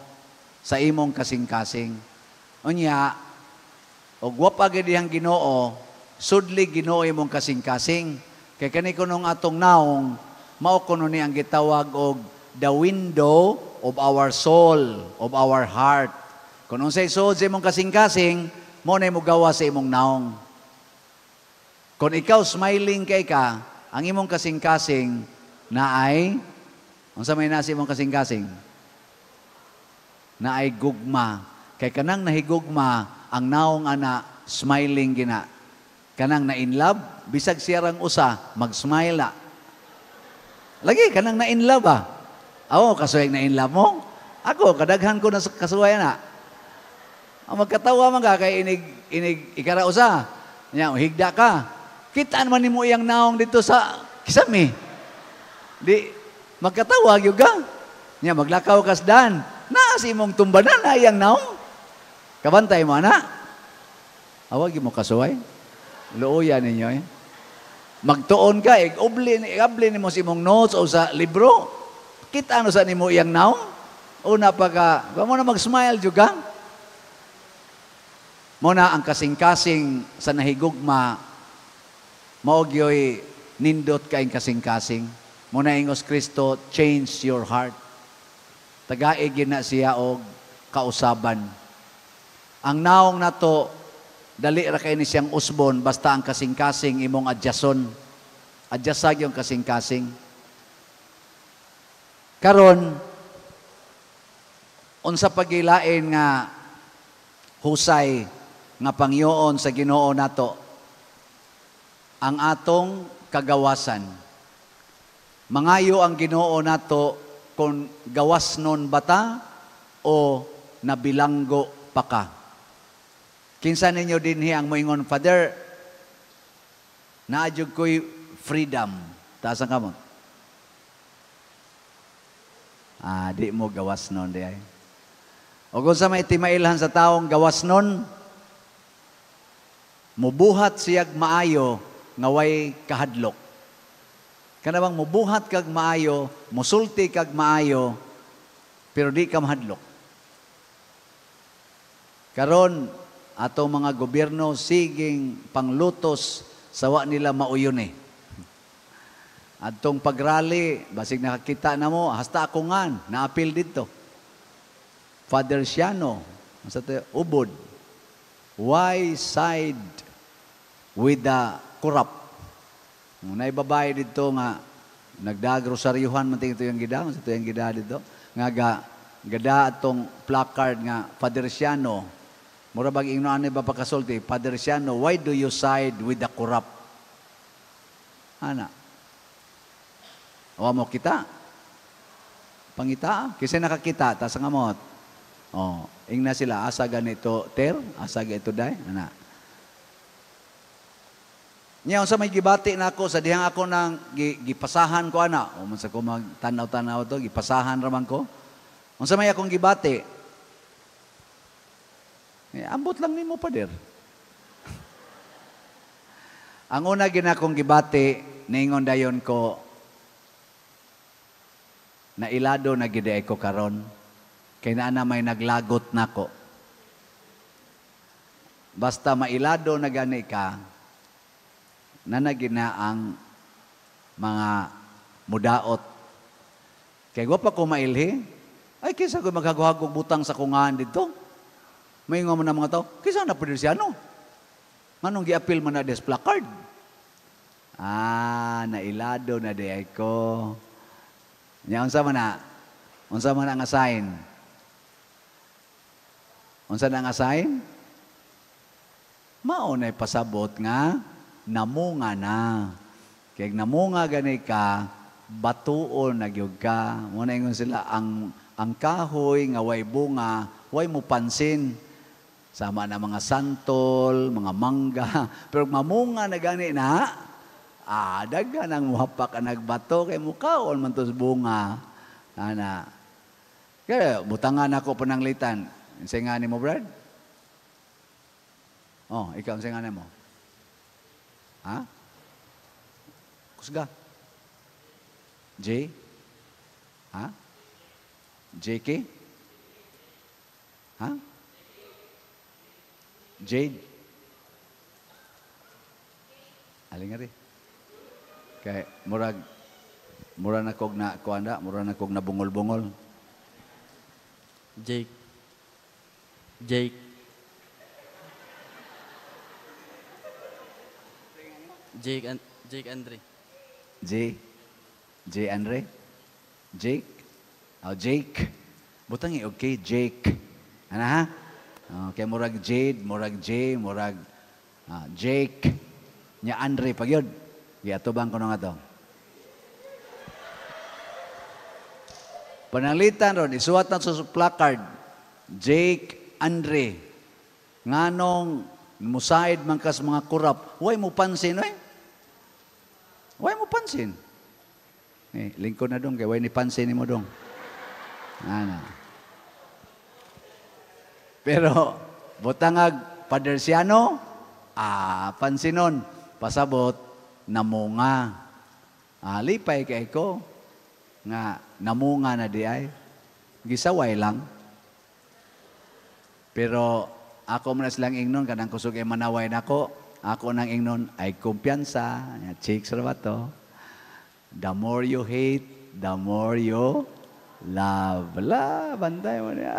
sa imong kasing-kasing. Unya, og wa pa gid dihang Ginoo, sudli Ginoo imong kasing-kasing. Kay kani kunong atong naong mao kuno ni ang gitawag og the window of our soul, of our heart. Kung unsay suod sa imong kasing-kasing, mo na mo gawa sa imong naong. Kung ikaw smiling kay ka, ang imong kasing-kasing na ay, unsa may nasa imong kasing-kasing? Na ay gugma. Kay kanang nahigugma, ang naong ana, smiling gina. Kanang na in love, bisag siya rang usa, mag-smile na. Lagi, kanang na in love ah. Ako, kasuway na in love mo. Ako, kadaghan ko na kasuway na. Ang magkatawa man ka, kay inig ikarausa. Nya, higda ka. Kitaan man mo iyang naong dito sa kisami. Di, magkatawa, yung ka. Nya, maglakaw kasdan. Naasi mong tumbanan na iyang naong. Kabantay mo, ana. Awag mo kasuway. Luoyan ninyo eh. Magtuon ka, igabli ni mo si mong notes o sa libro. Kita ano sa ni mo iyang naong? Una pa ka, ba mo na mag-smile juga? Muna ang kasing-kasing sa nahigugma, maogyo'y nindot kaing kasing-kasing. Muna ingos Kristo, change your heart. Tagaigin na siya og kausaban. Ang naong nato, dali ra kay ni siyang usbon, basta ang kasing-kasing imong adyason. Adyasag yung kasing-kasing. Karon, unsa pagilain nga husay nga pangyoon sa Ginoo nato ang atong kagawasan. Mangayo ang Ginoo nato kung gawasnon bata o nabilanggo pa ka. Kinsa ninyo dinhi ang moingon, Father, naadjog ko'y freedom. Taas ang kamot. Di mo gawasnon di ay. O kung sa may timailhan sa taong gawasnon, mubuhat siyag maayo nga way kahadlok. Kanabang mubuhat kag maayo, musulti kag maayo, pero di ka mahadlok. Karon atong mga gobyerno siging panglutos sawa nila mauyon eh. Atong pagrally, basig nakakita na mo, hasta ako nga, na-appeal dito. Father Siano, ubod. Why side with the corrupt? Muna'y babae dito nga, nagdagrosaryuhan man ito yung gida, ito yung gida dito. Nga gada atong placard nga, Father Siano, mura bag ingnoan ba pakasulti, Father Siano, why do you side with the corrupt? Ana. Awa mo kita. Pangita, kasi nakakita, tas nga mo. Oh, ingna sila, asa ganito ter, asa ganito day, ana. Nya unsa may gibati nako sa dihang ako nang gipasahan ko ana, o man sa ko magtanaw-tanaw to, gipasahan ra man ko. Unsa may akong gibati? Ambot lang nimo pader. Ang una ginakong gibati, ningon dayon ko, na ilado na gid ko karon. Kay naa may naglagot nako. Basta mailado na gani ka, nanagina ang mga mudaot. Kay wa pa ko mailhi, ay kisa ko maghaguhagog butang sa kungahan dito. May nga mo na mga tao, kisa na pwede siya, no? Manong gi-appeal mo na des placard? Nailado na di ay ko. Nya, unsa man na? Unsa man ang assign? Unsa na ang assign? Maunay pasabot nga, namunga na. Kaya namunga gani ka, batuon nagyog ka. Muna ingon sila, ang kahoy nga way bunga, way mo pansin. Sama na mga santol, mga mangga. Pero mamunga na gani na, dagan ang muhapak ang nagbato kay mukaon man tos bunga. Ana. Kaya butangan ako pananglitan. Unsay nga nimo, Brad? Oh, ikaw unsay nga nimo? Ha? Kusga? J? Ha? JK? Ha? Jade? Aling nga rin. Kay, murag na kog na kuanda, murag na kog na bungol-bungol. Jake. Jake Andre. J. Andre? Jake? Oh, Jake. Butang okay, Jake. Ano ha? Okay, murag Jade, murag J, murag Jake. Nya Andre, pag yun. Atubang ko nga to. Panalitan ron, isuwat na sa placard. Jake Andre. Nganong musaid man kas mga kurap. Huwag mo pansin, eh? Huwag mo pansin. Lingkod na dong, kaya huwag ni pansin mo dong. Ano. Pero, butangag Padersiano, pansinon, pasabot, namunga. Lipay kay ko, nga namunga na di ay. Gisaway lang. Pero, ako man silang ingnon, kanang kusog ay manaway na ko, ako nang ingnon ay kumpiyansa. Chicks ra ba to? The more you hate, the more you love. Bantay mo niya.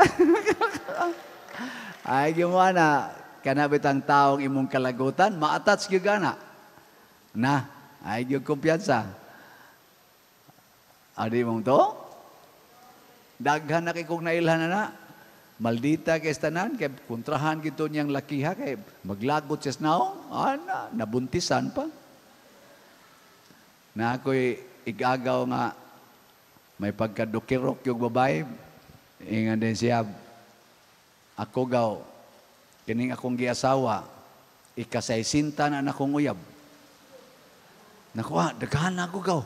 Ay, gimana, kanabit ang taong imong kalagutan, ma-attach yung gana. Ay, yung kumpiyansa. Adi mong to? Daghan na kay kong nailhan na. Maldita kay tanan, kay kontrahan gito niyang lakiha, kay maglagot siya snaw, nabuntisan pa. Na ako'y igagaw nga, may pagkadukirok yung babae, ingan din siya, ako gaw, kining akong giasawa, ikasaysinta na akong uyab. Nakuha, daghan na ako gaw.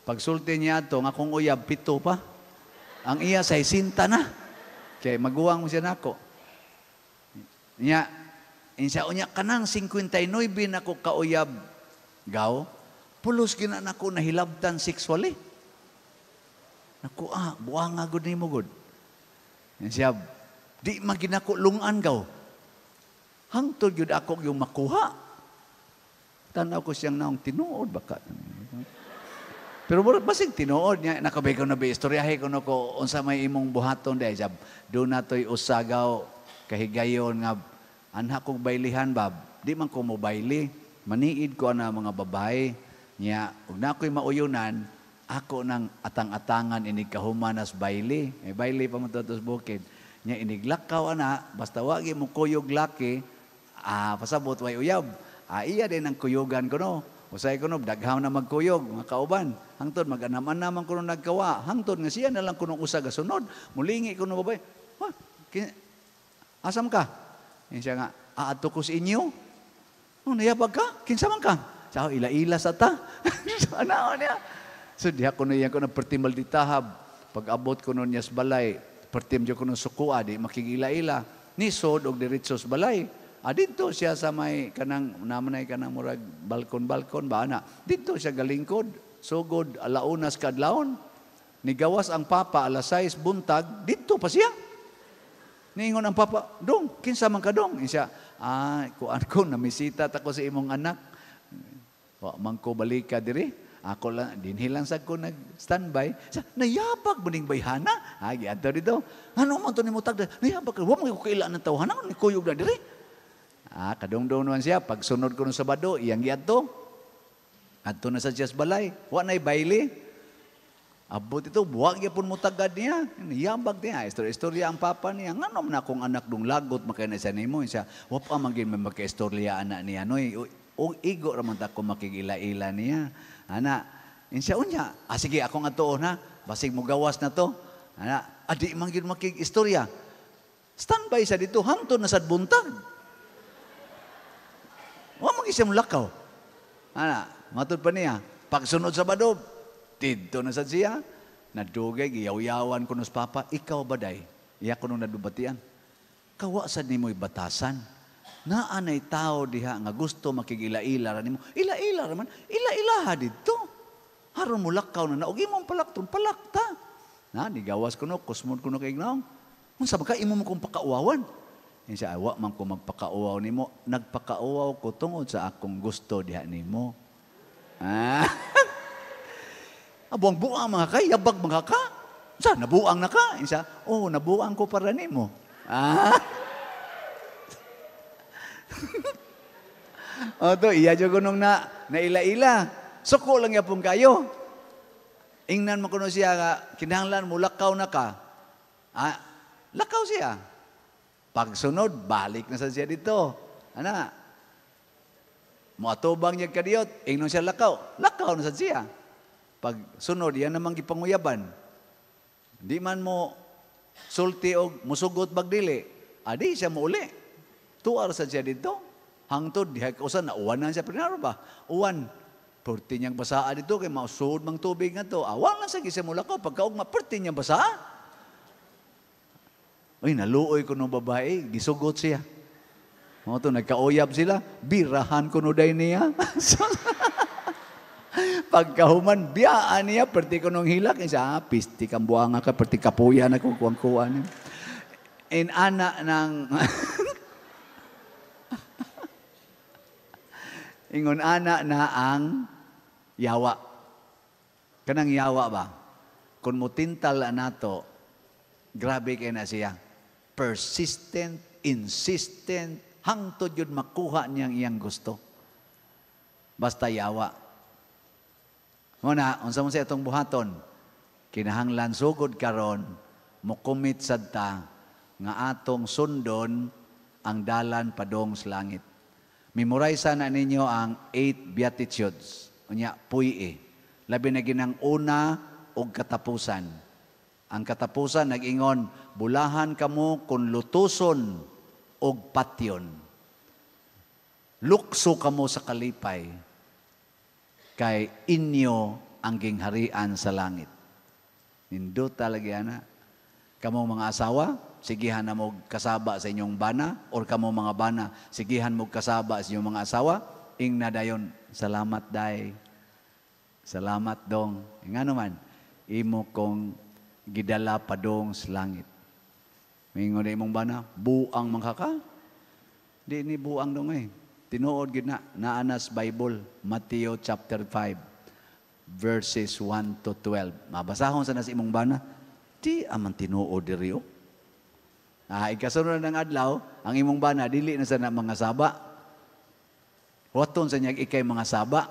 Pagsulti niya ito, nga akong uyab, 7 pa. Ang iya, 60 na. Kaya maguwang mo siya na ako. Niya, insya unya kanang 59 na ako kauyab gaw, pulos gina na ako nahilabtan sexually. Naku, buwang nga gud ni mo gud. Siya, di maginako lungan gaw. Hangtod yun ako yung makuha. Tanaw ko siyang naong tinuod baka. Pero basig tinuod niya, nakabay ko na ba, istoryahe ko na ko, unsa may imong buhaton dahil sab, doon na to'y usagaw, kahigayon nga, anha kong bailihan bab, di man ko mo baili, maniid ko na mga babae, niya, huwag na ako'y mauyunan, ako nang atang-atangan inigkahumanas baili, may baili pa mo totos bukid, niya iniglakaw na, basta wagi mo kuyog laki, pasabot way uyab, iya din ang kuyugan ko no, usay ko no, daghaw na magkuyog, mga kauban. Hangtod, mag-anaman ko nung nagkawa. Hangtod, nga siya na lang ko nung usaga sunod. Mulingi ko nung babae. Asam ka? Yan siya nga, aato ko sa inyo. Nayabag ka? Kinsaman ka? Siya, ila-ila sa ta. Ano niya? So, diha ko na yan ko na pertimal di tahab. Pag abot ko nun niya sa balay, pertim ko nung sukua, di makigila-ila. Nisod, og diretso sa balay. Dito siya sa may kanang namanay kanang murag balkon-balkon ba ana. Dito siya galingkod, sugod alaunas kadlawon. Nigawas ang papa alas 6 buntag, dito pa siya. Niingon ang papa, "Dong, kinsa man ka dong?" Siya, kuan ko namisita ta ko sa imong anak. Wa man ko balika diri. Ako lang dinhi lang sad ko nag-standby. Nayabag buning bayhana. Giadto dito. Ano man to nimo tagda? Nayabag ka, wa mo ko kailan ng tawhan ni kuyog na diri. Kadong-dong naman siya. Pag sunod ko ng Sabado, iyang giadto. Adto na sa Diyas Balay. Wa na'y baili. Abot ito, buwag yapon mo tagad niya. Yambag niya. Istorya ang papa niya. Nga naman akong anak dong lagot, makina siya nimo. Siya, wa pa maging may magka-istorya anak niya. O igo raman ta ko makigila-ila niya. Ana, insya unya. Sige, akong atoon ha. Basig mo gawas na to. Ana, adi man yun makig-istorya. Standby sa dito. Hangtod na sa buntag. Wa mag-isang lakaw. Matod pa niya. Pagsunod sa Sabado, tidto na sa siya. Nadugay, giyaw-yawan ko nos papa. Ikaw ba day? Iya ko nung nadubatian. Kawa sa ni mo'y batasan. Naanay tao diha nga gusto makigila-ila rin mo. Ila-ila raman. Ila-ilaha dito. Haron mo lakaw na naog imong palakton. Palakta. Nigawas ko no. Kusmod ko no kay gnaong. Kung sa baka imo mo kong pakauawan. Siya, wa man ko magpakauaw nimo. Nagpakauaw ko tungod sa akong gusto diha nimo. Buang-buang mga ka, yabag mga ka. Sa, nabuang na ka. Siya, nabuang ko para nimo. Iya dyan kunong naila-ila. Suko lang yapong kayo. Ingnan mo kuno siya nga, kinahanglan mo, lakaw na ka. Lakaw siya. Pagsunod, balik na sa siya dito. Muatubang niya kadiyot, ingnon siya lakaw. Lakaw na sa siya. Pag sunod, yan namang gipanguyaban. Di man mo sulti o musugot bagdili. Adi siya mo uli. Tuwar sa siya dito. Hangtod, dihay kausan, nauwanan siya. Pero ba? Uwan. Perti niyang basaa dito, kaya mausod mang tubig nga to. Awan lang sa gisa mula ko. Pagkaugma, perti niyang basaa. Uy, naluoy ko ng babae. Gisugot siya. Mga to, nagkauyab sila. Birahan ko no day niya. Pagkahuman, biyaan niya. Perti ko nung hilak. Siya, pisti kang buanga ka. Perti kapuya na kung kuwang-kuwan niya. Anak ng... Ingon anak na ang yawa. Kanang yawa ba? Kung mutintal nato, grabe kayo na siya. Persistent, insistent, hangtod yun makuha niyang iyang gusto. Basta yawa. Muna, unsa mo siya itong buhaton, kinahanglan sugod karon, mukumit sad ta, nga atong sundon ang dalan padong sa langit. Memorize na ninyo ang 8 Beatitudes. Unya, puyi. Labi na ginang una o katapusan. Ang katapusan, nag-ingon, bulahan kamo kung lutuson o patyon. Lukso kamo sa kalipay. Kay inyo ang gingharian sa langit. Nindo talaga yan. Kamo mga asawa, sigihan na mo kasaba sa inyong bana, or kamo mga bana, sigihan mo kasaba sa inyong mga asawa, ing na dayon, salamat day, salamat dong. Nga naman, imo kong gidala padong sa langit. Mingon na imong bana, buang mangkaka? Di ni buang dong eh. Tinuod gid na, naanas Bible, Mateo chapter 5, verses 1 to 12. Mabasahon sa nas imong bana, di aman tinuod diri o. Ikasunod ng adlaw, ang imong bana, dili na sa mga saba. Waton sa niya ikay mga saba.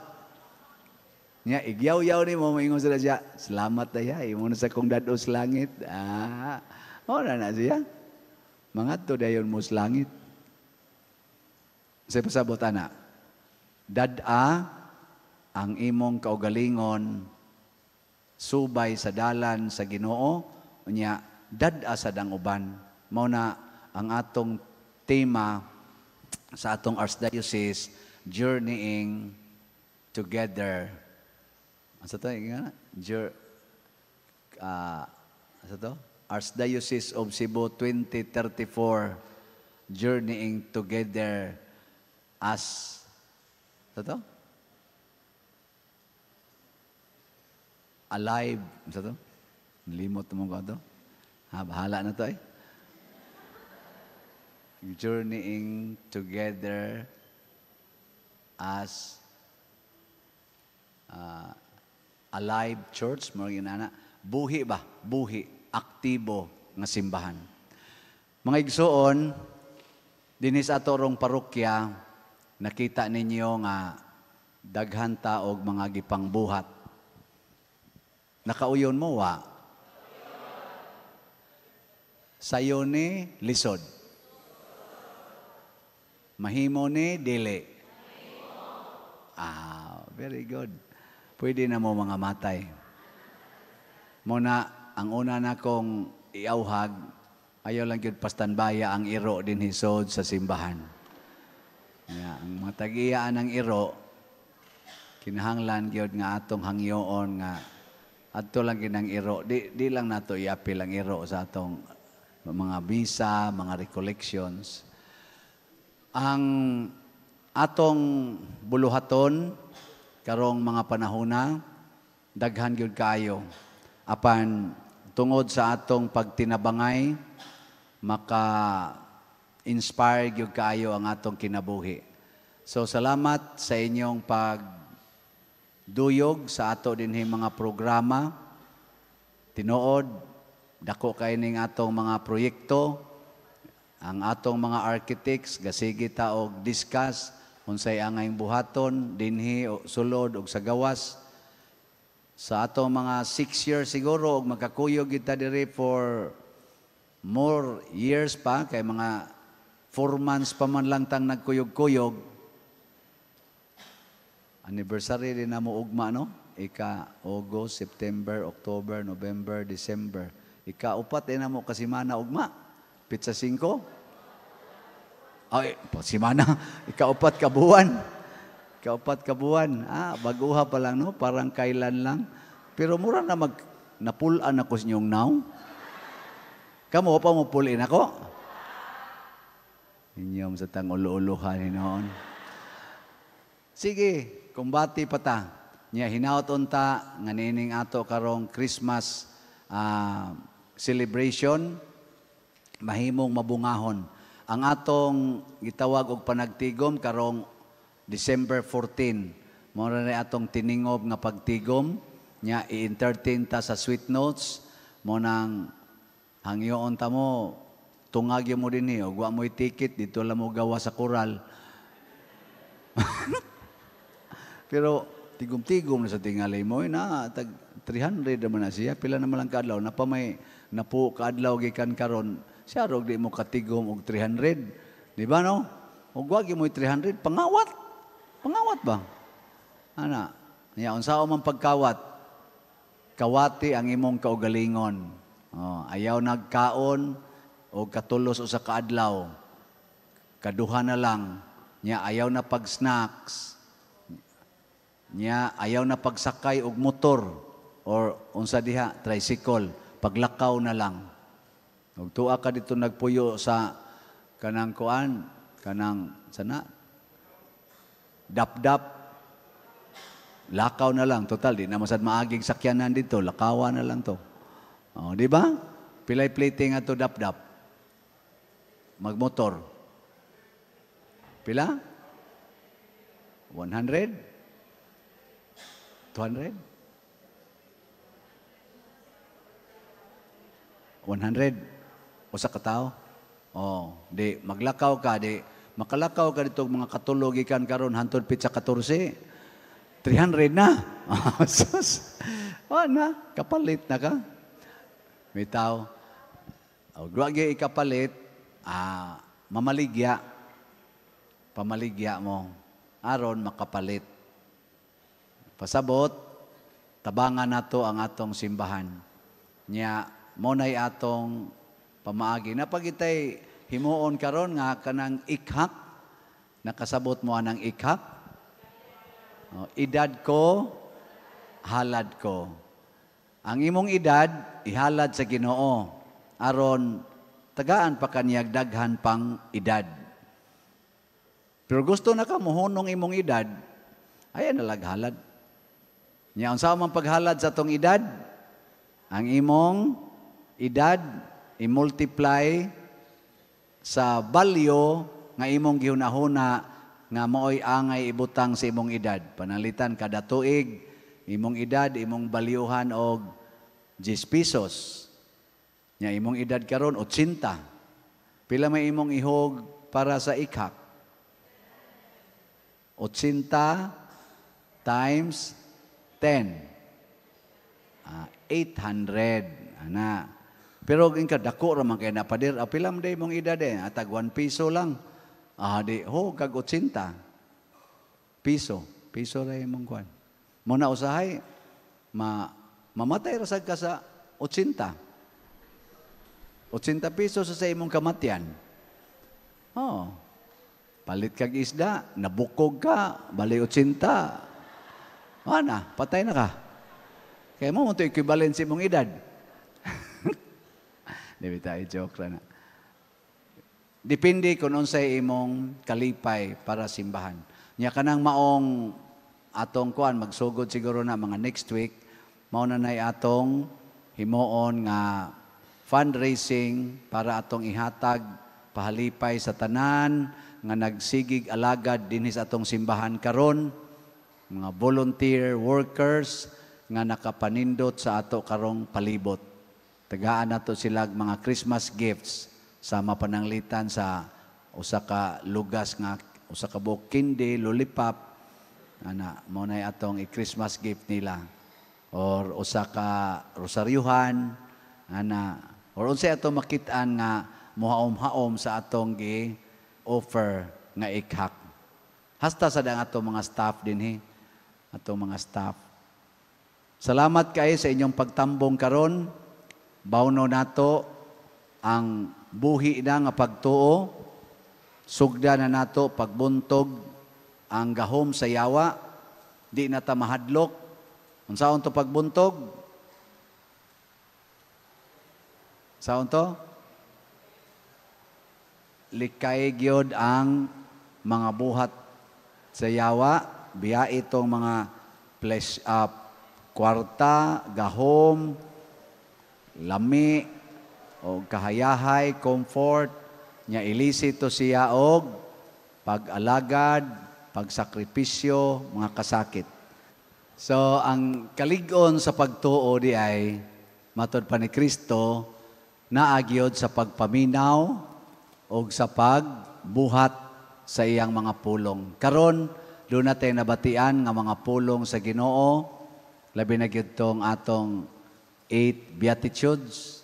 Nya, igyaw-yaw ni mo, maingon sila siya, salamat na ya, imo na sa kong dado sa langit. Na siya. Mga to dayon mo sa langit. Sa pasabot na, dada ang imong kaugalingon, subay sa dalan sa Ginoo, nya, dada sa danguban. Mao na ang atong tema sa atong Archdiocese, Journeying Together. Asa to? Asa to? Archdiocese of Cebu 2034, Journeying Together as... Asa to? Alive. Asa to? Limot mo ko to. Bahala na to eh. Journeying together as alive church, mga ginana. Buhi ba? Buhi. Aktibo nga simbahan. Mga igsoon, dinis ato rong parokya, nakita ninyo nga daghan ta og mga gipangbuhat. Nakauyon mo wa? Sayo ni lisod. Mahimo ni dili. Very good. Pwede na mo mga matay. Muna, ang una na kong iauhag, ayaw lang yun pastanbaya ang iro din hisod sa simbahan. Ang mga tag-iyaan ng iro, kinahanglan yun nga atong hangyoon nga ato lang ginang iro. Di lang nato iapil ang iro sa atong mga bisa, mga recollections. Ang atong buluhaton, karong mga panahona, daghan gyud kaayo. Apan tungod sa atong pagtinabangay, inspire gyud kaayo ang atong kinabuhi. So salamat sa inyong pagduyog sa ato dinhi mga programa. Tinuod dako kay ning atong mga proyekto. Ang atong mga architects gasigi ta og discuss unsay angay buhaton dinhi o sulod og sa gawas. Sa atong mga 6 years siguro og magkakuyog kita diri for more years pa kay mga 4 months pa man lang tang nagkuyog-kuyog. Anniversary din na mo ugma, no? August, September, October, November, December. Upat din na mo kasimana ugma. Pizza 5. Ay, simana. Upat ka buwan. Upat ka buwan. Baguha pa lang, no? Parang kailan lang. Pero mura na napulan ako sa inyong now. Kamu pa mo pulin ako? Inyong sa tang ulo-uluhan noon. Sige. Kumbati pa ta. Nya hinaot unta nga nining ato karong Christmas celebration mahimong mabungahon. Ang atong gitawag og panagtigom karong December 14. Mao na atong tiningob nga pagtigom nya i-entertain ta sa sweet notes mo nang hangyoon ta mo tungag mo dinhi og wa mo'y ticket dito lang mo gawa sa koral. Pero tigom-tigom na sa tingalay mo, tag 300 naman na siya, pila naman lang kaadlaw, napo kaadlaw gikan karon, siya rog di mo katigom og 300. Di ba no? Og wag mo 300, pangawat. Pangawat ba? Ana, nya unsa man pagkawat? Kawati ang imong kaugalingon. Ayaw nagkaon o katulos usa ka adlaw. Kaduha na lang. Nya ayaw na pag-snacks. Nya ayaw na pagsakay og motor or unsa diha tricycle, paglakaw na lang. Ug tuwa ka dito nagpuyo sa kanang kuan, kanang sana dap-dap. Lakaw na lang total di na masad maaging sakyanan dito, lakawan na lang to. Di ba? Pilay plating ato dap-dap. Magmotor. Pila? 100? 200? 100? Usa ka tao? Di maglakaw ka, di makalakaw ka dito mga katulog ikan karon hantod pizza 14. 300 na. Sus. Na, kapalit na ka. May tao. Gwagi ikapalit, mamaligya. Pamaligya mo. Aron makapalit. Pasabot, tabangan nato ang atong simbahan. Nya, monay atong pamaagi. Napagitay himuon karon nga kanang ikhak, nakasabot mo anang ikhak. Edad ko, halad ko. Ang imong edad, ihalad sa Ginoo. Aron, tagaan pa kaniyag daghan pang edad. Pero gusto na ka muhunong imong edad, ayan nalaghalad. Nya unsa man paghalad sa tong edad? Ang imong edad i-multiply sa value nga imong gihunahuna nga maoy angay ibutang sa imong edad. Panalitan kada tuig imong edad imong balyuhan og 10 pesos. Nya imong edad karon 80. Pila may imong ihog para sa ikhak? 80 times 10. 800. Ana. Pero ingka dako ra man kay napadir. Pila man day mong edad atag 1 peso lang. Di kag 80 piso. Piso ra imong kuan. Mo na usahay mamatay ra sad ka sa 80. 80 pesos sa imong kamatyan. Palit kag isda, nabukog ka, bali 80. Patay na ka. Kaya mo ito equivalent sa imong edad. Di tayo joke na. Depende kung unsay imong kalipay para simbahan. Nya kanang maong atong kuan magsugod siguro na mga next week, mao na nay atong himuon nga fundraising para atong ihatag pahalipay sa tanan nga nagsigig alagad dinhi sa atong simbahan karon, mga volunteer workers nga nakapanindot sa ato karong palibot. Tagaan nato sila mga Christmas gifts sa mapananglitan sa usa ka lugas nga usa ka buok kindi, lollipop, ana mo na atong i-Christmas gift nila. Or usa ka rosaryuhan, ana or unsay ato makitaan nga muhaom-haom sa atong gi-offer nga ikhak. Hasta sa dang atong mga staff dinhi, atong mga staff. Salamat kayo sa inyong pagtambong karon. Bawno nato ang buhi na nga pagtuo. Sugda na nato pagbuntog ang gahom sa yawa. Di na ta mahadlok. Unsaon to pagbuntog? Saon to? Likay gyud ang mga buhat sa yawa, biya itong mga flesh up, kwarta, gahom, lami, o kahayahay, comfort, nya ilisito siya og pag-alagad, pagsakripisyo, mga kasakit. So, ang kalig-on sa pagtuo di ay, matod pa ni Kristo, naagyod sa pagpaminaw o sa pagbuhat sa iyang mga pulong. Karon, doon natin nabatian nga mga pulong sa Ginoo, labi na gyud tong atong 8 Beatitudes,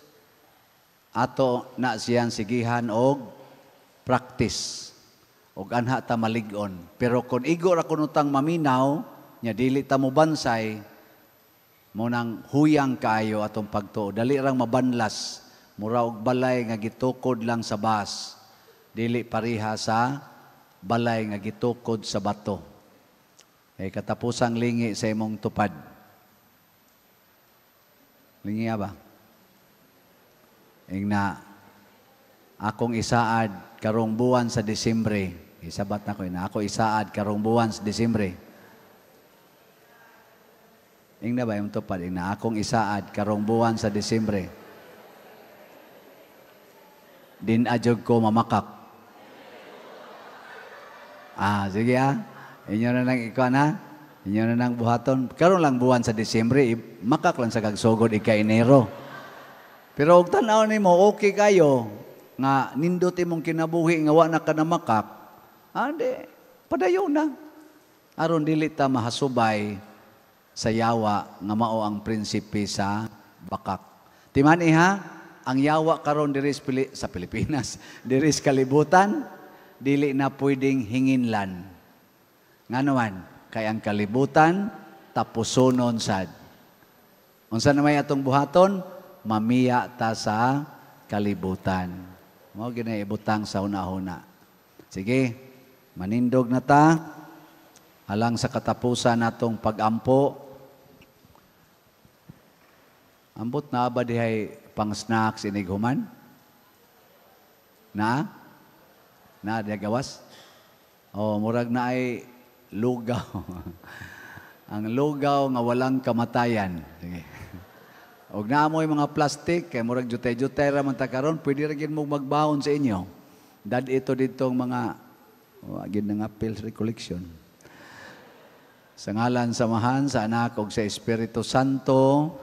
ato na siyang sigihan og practice, og anha ta malig-on. Pero kung igo ra kunutang maminaw, nya dili ta mo bansay, mo nang huyang kayo atong pagtuo. Dali rang mabanlas, mura og balay nga gitukod lang sa bas, dili pariha sa balay nga gitukod sa bato. Ay katapusang lingi sa imong tupad. Lingi ba? Ingna akong isaad karong buwan sa Disyembre. Isabat na ko na ako isaad karong buwan sa Disyembre. Ingna ba yung tupad? Ingna akong isaad karong buwan sa Disyembre. Din adyog ko mamakak. Sige Inyo na nang ikaw na. Inyo na nang buhaton. Karon lang buwan sa Disyembre, makak lang sa kagsugod ika-Enero. Pero og tan-aw nimo okay kayo nga nindot imong kinabuhi nga wa na ka na makak. Ande, padayon na. Aron dili ta mahasubay sa yawa nga mao ang prinsipe sa bakak. Timan iha, ang yawa karon diri sa Pilipinas, diri sa kalibutan, dili na pwedeng hinginlan. Nga naman, kay ang kalibutan, tapusonon sad. Unsa na may atong buhaton? Mamiya ta sa kalibutan. Mao ginaibutang sa una-una. Sige, manindog na ta. Alang sa katapusan natong pag-ampo. Ambot na ba dihay pang snacks inighuman? Na diya gawas? Murag na ay lugaw. Ang lugaw nga walang kamatayan. Sige. Og naamoy mga plastic, kay murag jutay-jutay ra man ta karon, pwede ra gyud mo magbahon sa inyo. Dad ito ditong mga agid na nga pills recollection. Sa ngalan samahan sa Anak ug sa Espiritu Santo,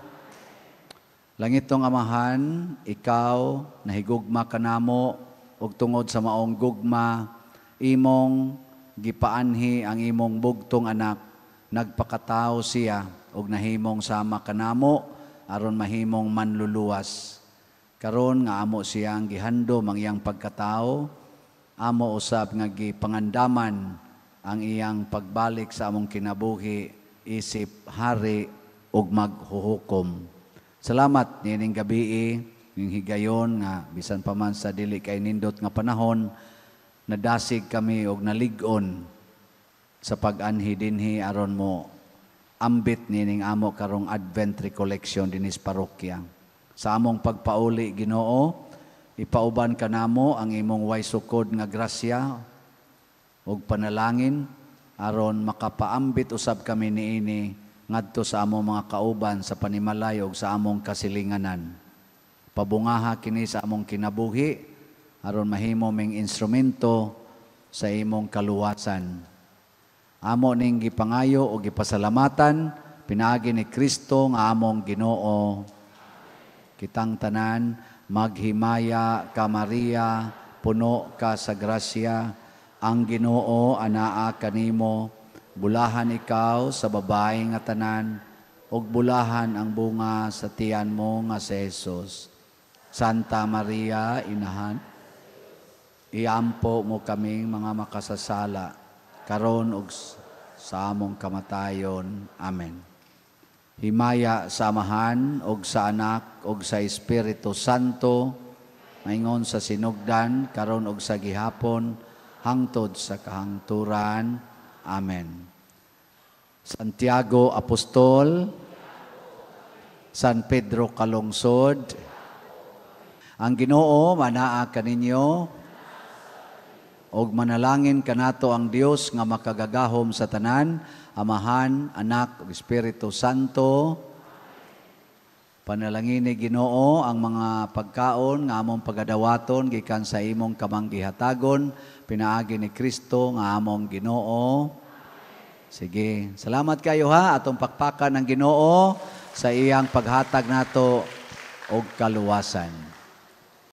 langitong Amahan, ikaw nahigugma kanamo ug tungod sa maong gugma imong gipaanhi ang imong bugtong anak, nagpakatao siya ug nahimong sama kanamo aron mahimong manluluwas. Karon nga amo siyang gihandom ang iyang pagkatao, amo usab nga gipangandaman ang iyang pagbalik sa among kinabuhi, isip, hari ug maghuhukom. Salamat nining gabi ning higayon nga bisan pa man sa dili kay nindot nga panahon, nadasig kami og nalig-on sa pag-anhi dinhi aron mo ambit nining amo karong Advent Recollection dinis parokya. Sa among pagpauli Ginoo, ipauban kanamo ang imong way sukod nga grasya ug panalangin aron makapaambit usab kami niini ngadto sa among mga kauban sa panimalay ug sa among kasilinganan. Pabungaha kini sa among kinabuhi aron mahimo ming instrumento sa imong kaluwasan. Amo ning gipangayo o gipasalamatan pinaagi ni Kristo nga among Ginoo. Kitang tanan maghimaya ka Maria, puno ka sa grasya, ang Ginoo anaa kanimo, bulahan ikaw sa babae nga tanan, ug bulahan ang bunga sa tiyan mo nga si Jesus. Santa Maria, Inahan, iampo mo kaming mga makasasala, karon ug sa among kamatayon. Amen. Himaya sa Amahan, ug sa Anak, ug sa Espiritu Santo, maingon sa sinugdan, karon ug sa gihapon, hangtod sa kahangturan. Amen. Santiago Apostol, San Pedro Kalungsod, ang Ginoo manaa kaninyo, og manalangin kanato ang Dios nga makagagahom sa tanan, Amahan, Anak, ug Espiritu Santo. Panalangin ni Ginoo ang mga pagkaon nga among pagadawaton gikan sa imong kamanggihatagon, pinaagi ni Kristo nga among Ginoo. Sige, salamat kayo ha, atong pakpakan ng Ginoo sa iyang paghatag nato og kaluwasan.